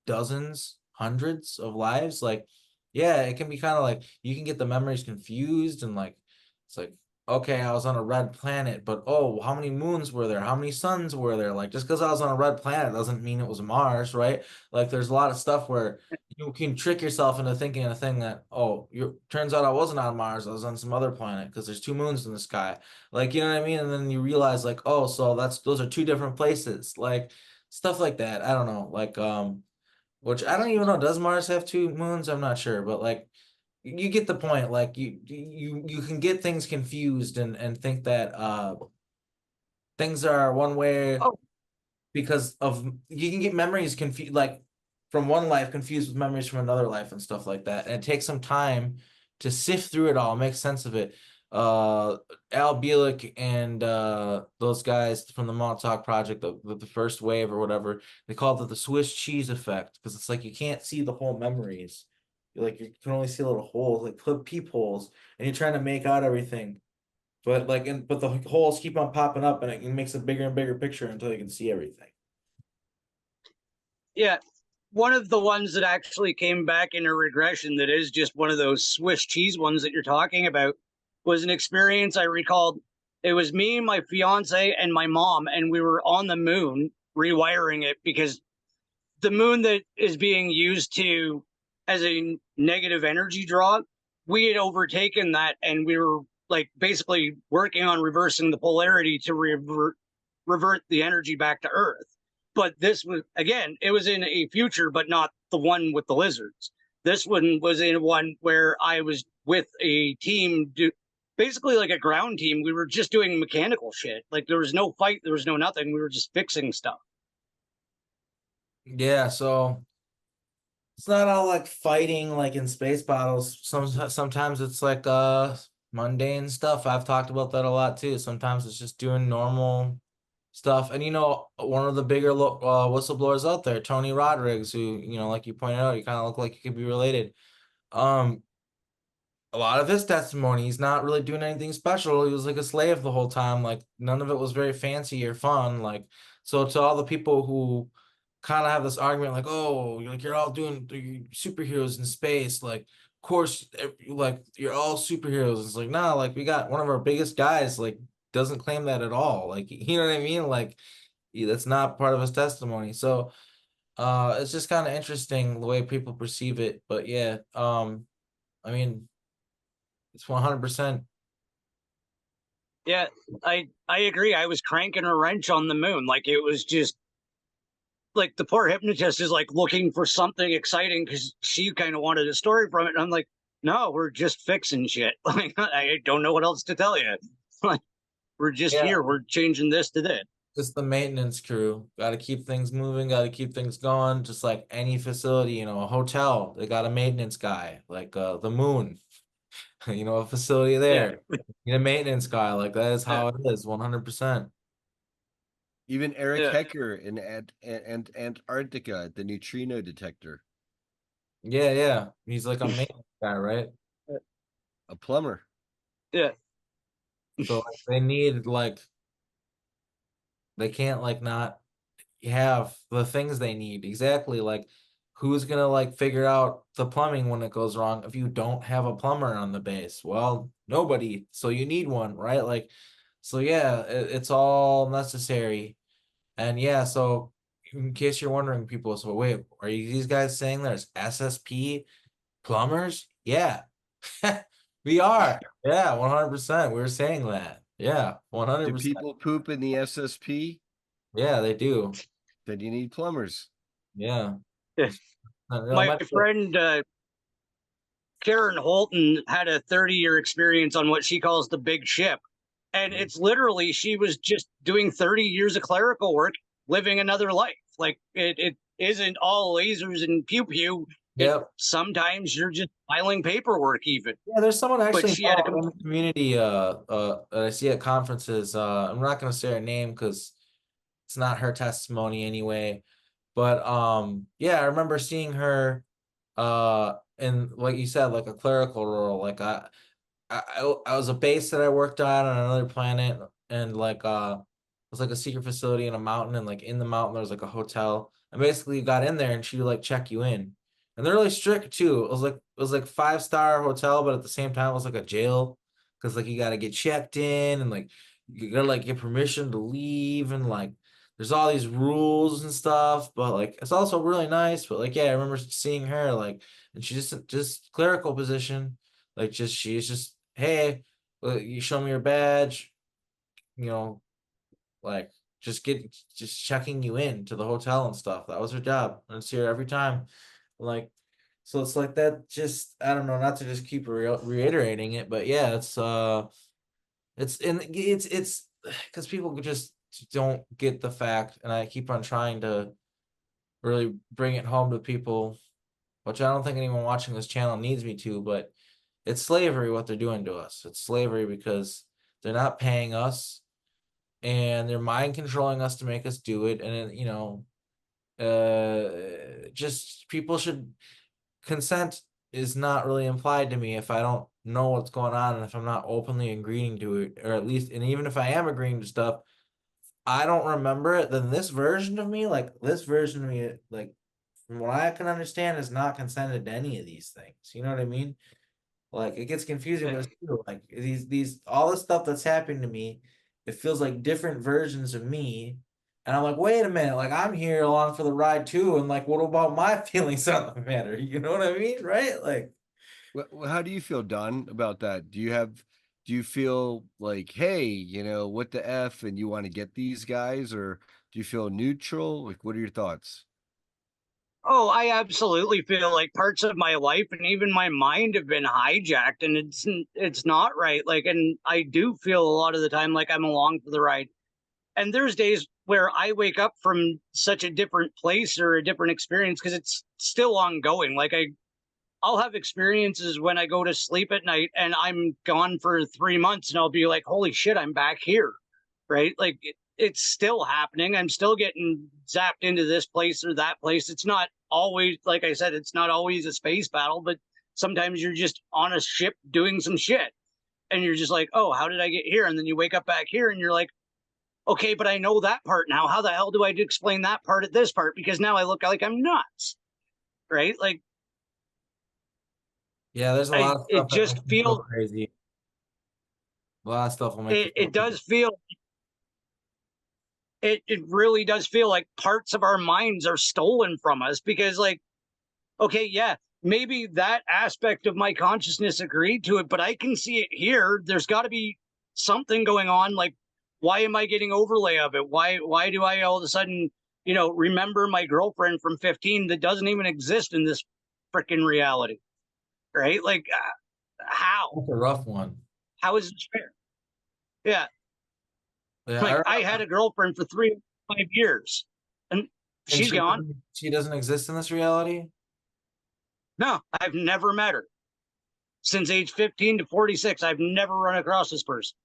dozens, hundreds of lives, like, yeah, it can be kind of like you can get the memories confused and like it's like, okay, I was on a red planet, but oh, how many moons were there? How many suns were there? Like, just because I was on a red planet doesn't mean it was Mars, right? Like, there's a lot of stuff where you can trick yourself into thinking a thing that, oh, you turns out I wasn't on Mars, I was on some other planet because there's two moons in the sky. Like, you know what I mean? And then you realize, like, oh, so those are two different places. Like, stuff like that. I don't know. Like, which I don't even know. Does Mars have two moons? I'm not sure, but like you get the point. Like you can get things confused and think that things are one way Oh, because of you can get memories confused, like from one life confused with memories from another life and stuff like that. And it takes some time to sift through it all, make sense of it. Al Bielek and those guys from the Montauk Project, the first wave or whatever, they called it the Swiss cheese effect because it's like you can't see the whole memories. Like you can only see little holes, like peepholes, and you're trying to make out everything. But but the holes keep on popping up, and it makes a bigger and bigger picture until you can see everything. yeah. One of the ones that actually came back in a regression that is just one of those Swiss cheese ones that you're talking about was an experience I recalled. It was me, my fiance, and my mom, and we were on the moon rewiring it because the moon that is being used to as a negative energy draw, we had overtaken that and we were like basically working on reversing the polarity to revert the energy back to Earth. But this was, again, it was in a future, but not the one with the lizards. This one was in one where I was with a team, basically like a ground team. We were just doing mechanical shit. Like there was no fight, there was no nothing. We were just fixing stuff. Yeah, so it's not all like fighting like in space battles. Sometimes it's like mundane stuff. I've talked about that a lot too. Sometimes it's just doing normal stuff. And one of the bigger whistleblowers out there, Tony Rodriguez, who, like you pointed out, you kind of look like you could be related. Um, a lot of his testimony, he's not really doing anything special. He was like a slave the whole time. Like none of it was very fancy or fun. Like, so to all the people who kind of have this argument, like, oh, you're all doing superheroes in space. Like, of course, like you're all superheroes. It's like, nah, like we got one of our biggest guys, like doesn't claim that at all. Like, you know what I mean? Like, that's not part of his testimony. So, it's just kind of interesting the way people perceive it. But yeah, I mean, it's 100%. Yeah, I agree. I was cranking a wrench on the moon. Like it was just like the poor hypnotist is like looking for something exciting because she kind of wanted a story from it. And I'm like, no, we're just fixing shit. Like I don't know what else to tell you. Like we're just Yeah. here. We're changing this to that. Just the maintenance crew. Got to keep things moving, got to keep things going. Just like any facility, a hotel, they got a maintenance guy, like the moon, a facility Yeah. there. You need a maintenance guy. Like that is Yeah. how it is, 100%. Even Eric Yeah. Hecker in Antarctica, the neutrino detector, Yeah, yeah. He's like a maintenance guy, right? a plumber. Yeah. So like, they need they can't like not have the things they need. Exactly. Like who's gonna like figure out the plumbing when it goes wrong if you don't have a plumber on the base? Well, nobody. So you need one, right? Like, so yeah, it's all necessary. And yeah, so in case you're wondering, people, so wait, are you these guys saying there's SSP plumbers? Yeah. We are. Yeah, 100%. We're saying that. Yeah, Do 100%. people poop in the SSP? Yeah, they do. Then you need plumbers. Yeah. Yeah. That My might be friend Karen Holton had a 30-year experience on what she calls the big ship. And it's literally she was just doing 30 years of clerical work, living another life. Like it isn't all lasers and pew pew. Yep. Sometimes you're just filing paperwork even. Yeah, there's someone But actually she had a in the community that I see at conferences. I'm not gonna say her name because it's not her testimony anyway. But yeah, I remember seeing her in, like you said, like a clerical role. Like I was a base that I worked on another planet, and like it was like a secret facility in a mountain, and like in the mountain there was like a hotel. And basically you got in there and she would like check you in. And they're really strict too. It was like 5-star hotel, but at the same time it was like a jail. Cause like you gotta get checked in and like you gotta like get permission to leave, and like there's all these rules and stuff, but like it's also really nice. But like yeah, I remember seeing her like, and she just clerical position, like she's just, hey, you show me your badge, you know, like just checking you in to the hotel and stuff. That was her job, and it's here every time. Like So it's like that. Just I don't know, not to just keep reiterating it, but yeah, it's because people just don't get the fact, and I keep on trying to really bring it home to people, which I don't think anyone watching this channel needs me to, but it's slavery what they're doing to us. It's slavery because they're not paying us and they're mind controlling us to make us do it. And just people should consent is not really implied to me if I don't know what's going on and if I'm not openly agreeing to it, or at least, and even if I am agreeing to stuff, I don't remember it, then this version of me, like from what I can understand, is not consented to any of these things. You know what I mean? Like it gets confusing, but it's true. Like these all the stuff that's happening to me, it feels like different versions of me. And I'm like, wait a minute, like I'm here along for the ride too. And like, what about my feelings on the matter? You know what I mean? Right? Like, How do you feel, Don, about that? Do you feel like, hey, what the F, and you want to get these guys, or do you feel neutral? Like, what are your thoughts? Oh, I absolutely feel like parts of my life and even my mind have been hijacked, and it's not right. Like, and I do feel a lot of the time like I'm along for the ride. And there's days where I wake up from such a different place or a different experience because it's still ongoing. Like I'll have experiences when I go to sleep at night and I'm gone for 3 months and I'll be like, holy shit, I'm back here. Right? Like it's still happening. I'm still getting zapped into this place or that place. It's not always, like I said, it's not always a space battle, but sometimes you're just on a ship doing some shit. And you're just like, oh, how did I get here? And then you wake up back here and you're like, okay, but I know that part now. How the hell do I explain that part at this part? Because now I look like I'm nuts. Right? Like yeah, there's a lot of it stuff that just makes me go feels crazy. A lot of stuff will make you it, go it does feel it really does feel like parts of our minds are stolen from us because like okay, yeah, maybe that aspect of my consciousness agreed to it, but I can see it here. There's got to be something going on. Like, why am I getting overlay of it? Why do I all of a sudden, remember my girlfriend from 15 that doesn't even exist in this freaking reality? Right? Like, how? That's a rough one. How is this fair? Yeah. Yeah, Like, I had a girlfriend for 5 years and and she's gone. she doesn't exist in this reality. No, I've never met her. Since age 15 to 46, I've never run across this person.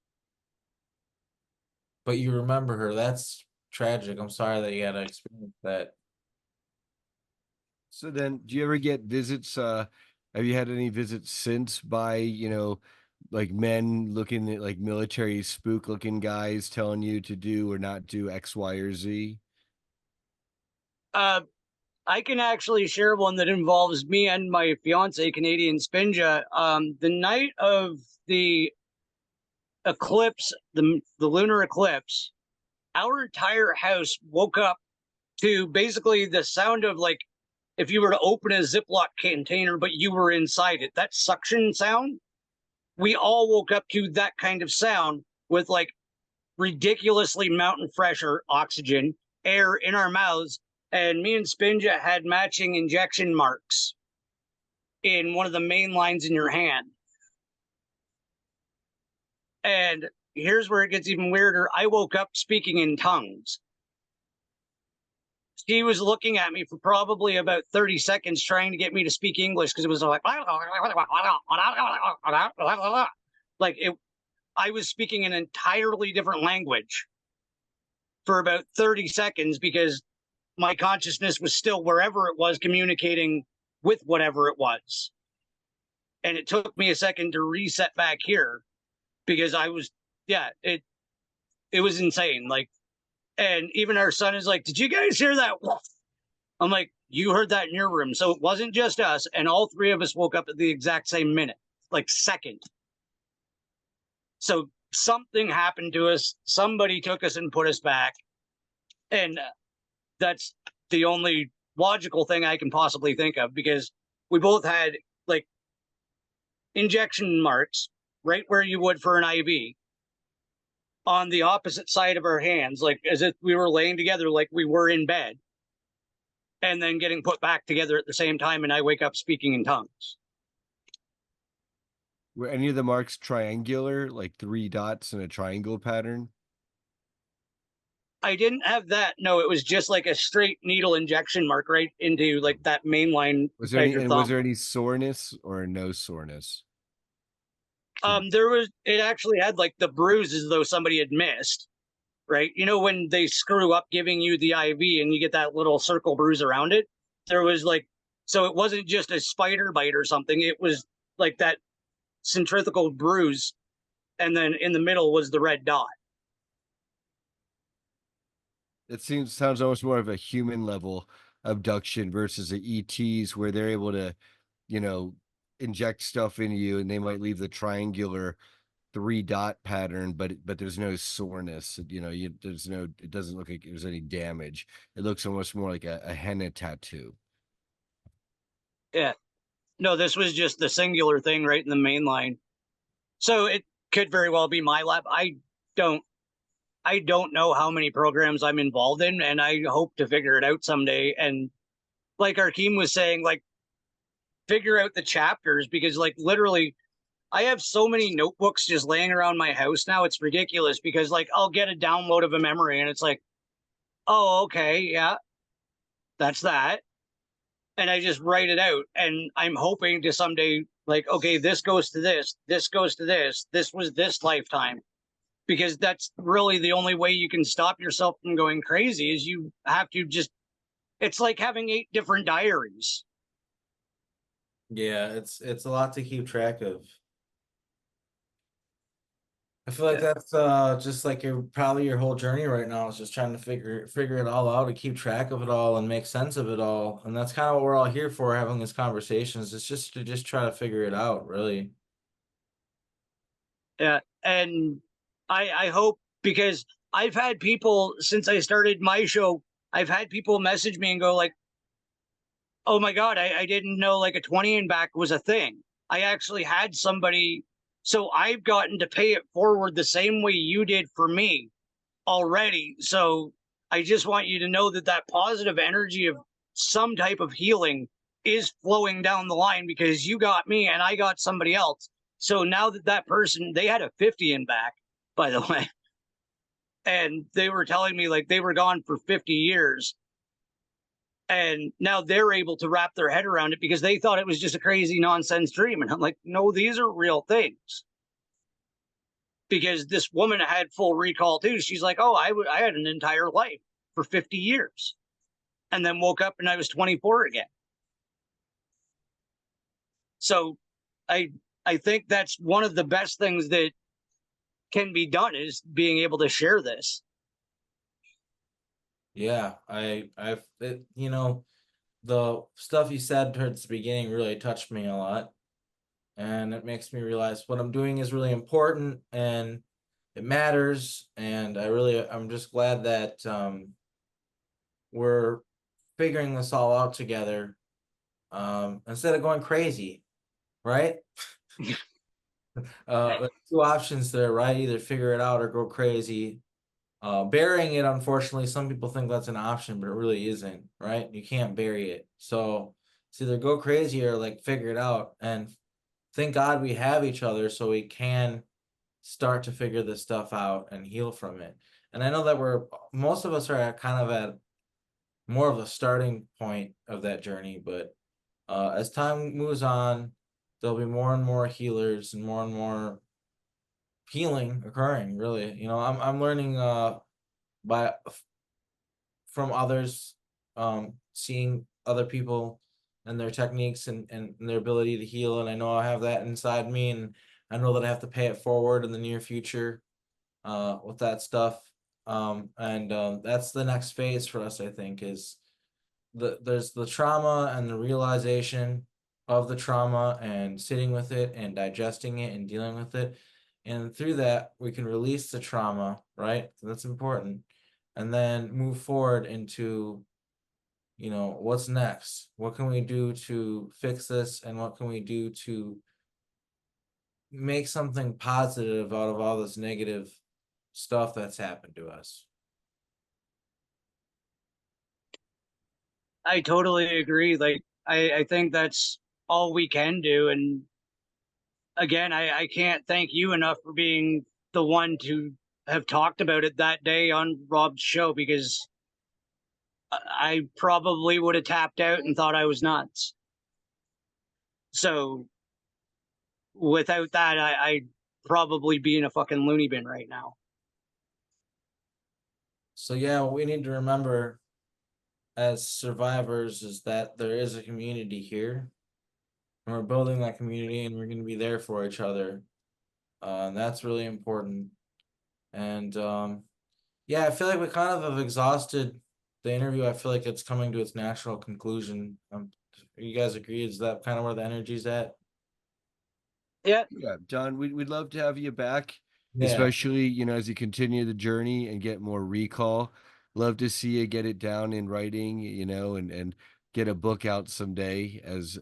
But you remember her. That's tragic. I'm sorry that you had to experience that. So then, do you ever get visits? Have you had any visits since by, like men looking at like military spook looking guys telling you to do or not do X, Y, or Z? Uh, I can actually share one that involves me and my fiance, Canadian Spinja. The night of the eclipse, the lunar eclipse, our entire house woke up to basically the sound of like if you were to open a Ziploc container, but you were inside it. That suction sound. We all woke up to that kind of sound with like ridiculously mountain fresh or oxygen air in our mouths. And me and Spinja had matching injection marks in one of the main lines in your hand. And here's where it gets even weirder. I woke up speaking in tongues. She was looking at me for probably about 30 seconds trying to get me to speak English because it was like I was speaking an entirely different language for about 30 seconds because my consciousness was still wherever it was communicating with whatever it was. And it took me a second to reset back here because I was, it was insane. Like, and even our son is like, did you guys hear that? I'm like, you heard that in your room. So it wasn't just us. And all three of us woke up at the exact same minute, like second. So something happened to us. Somebody took us and put us back. And that's the only logical thing I can possibly think of because we both had like injection marks right where you would for an IV on the opposite side of our hands, like as if we were laying together, like we were in bed. and then getting put back together at the same time, and I wake up speaking in tongues. Were any of the marks triangular, like 3 dots in a triangle pattern? I didn't have that. No, it was just like a straight needle injection mark right into like that main line. Was there any soreness or no soreness? It actually had like the bruises though somebody had missed, right? You know, when they screw up giving you the IV and you get that little circle bruise around it, there was like, so it wasn't just a spider bite or something. It was like that centrifugal bruise. And then in the middle was the red dot. It sounds almost more of a human level abduction versus the ETs where they're able to, you know, inject stuff into you and they might leave the triangular 3 dot pattern, but there's no soreness. You know, it doesn't look like there's any damage. It looks almost more like a henna tattoo. Yeah. No, this was just the singular thing right in the main line. So it could very well be my lab. don't I don't know how many programs I'm involved in, and I hope to figure it out someday. And like Arkheim was saying, like figure out the chapters, because like literally I have so many notebooks just laying around my house now. It's ridiculous because like I'll get a download of a memory and it's like, oh, okay, yeah, that's that. And I just write it out. And I'm hoping to someday, like, okay, this goes to this goes to this was this lifetime. Because that's really the only way you can stop yourself from going crazy is you have to just, it's like having 8 different diaries. Yeah, it's a lot to keep track of. I feel like that's just like probably your whole journey right now is just trying to figure it all out and keep track of it all and make sense of it all. And that's kind of what we're all here for, having these conversations. It's just to try to figure it out, really. Yeah. And I hope, because I've had people since I started my show, I've had people message me and go like, oh my God, I didn't know like a 20 and back was a thing. I actually had somebody, so I've gotten to pay it forward the same way you did for me already. So I just want you to know that that positive energy of some type of healing is flowing down the line, because you got me and I got somebody else. So now that person, they had a 50 in back, by the way, and they were telling me like they were gone for 50 years. And now they're able to wrap their head around it because they thought it was just a crazy nonsense dream. And I'm like, no, these are real things. Because this woman had full recall too. She's like, oh, I had an entire life for 50 years and then woke up and I was 24 again. So I think that's one of the best things that can be done, is being able to share this. Yeah, you know, the stuff you said towards the beginning really touched me a lot. And it makes me realize what I'm doing is really important and it matters. And I'm just glad that we're figuring this all out together, instead of going crazy, right? There's 2 options there, right? Either figure it out or go crazy. Burying it, unfortunately, some people think that's an option, but it really isn't, right? You can't bury it. So it's either go crazy or like figure it out. And thank God we have each other so we can start to figure this stuff out and heal from it. And I know that most of us are kind of at more of a starting point of that journey, but as time moves on, there'll be more and more healers and more healing occurring, really. You know, I'm learning by from others, seeing other people and their techniques and their ability to heal, and I know I have that inside me, and I know that I have to pay it forward in the near future with that stuff. That's the next phase for us, I think, is there's the trauma and the realization of the trauma and sitting with it and digesting it and dealing with it. And through that, we can release the trauma, right? So that's important. And then move forward into, you know, what's next? What can we do to fix this? And what can we do to make something positive out of all this negative stuff that's happened to us? I totally agree. Like I think that's all we can do. And again, I can't thank you enough for being the one to have talked about it that day on Rob's show, because I probably would have tapped out and thought I was nuts. So without that, I'd probably be in a fucking loony bin right now. So yeah, what we need to remember as survivors is that there is a community here, and we're building that community, and we're going to be there for each other. And that's really important. And yeah, I feel like we kind of have exhausted the interview. I feel like it's coming to its natural conclusion. You guys agree? Is that kind of where the energy's at? Yeah, Yeah, John, we'd love to have you back, Yeah. especially, you know, as you continue the journey and get more recall. Love to see you get it down in writing, you know, and get a book out someday, as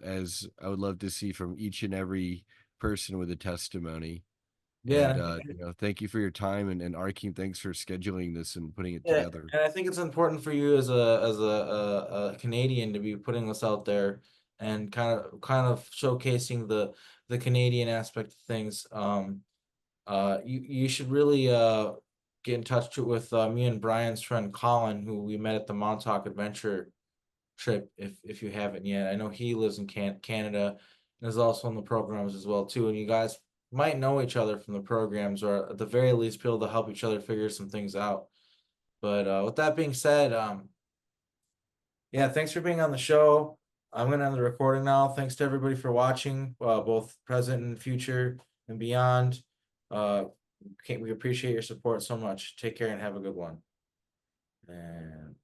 I would love to see from each and every person with a testimony. And Yeah. you know, thank you for your time, and Arkheim, thanks for scheduling this and putting it Yeah, together. and I think it's important for you as a Canadian to be putting this out there and kind of showcasing the Canadian aspect of things. You should really get in touch with me and Brian's friend Colin, who we met at the Montauk Adventure trip. If you haven't yet, I know he lives in Canada and is also in the programs as well too. And you guys might know each other from the programs, or at the very least, be able to help each other figure some things out. But with that being said, yeah, thanks for being on the show. I'm gonna end the recording now. Thanks to everybody for watching, both present and future and beyond. We appreciate your support so much. Take care and have a good one. And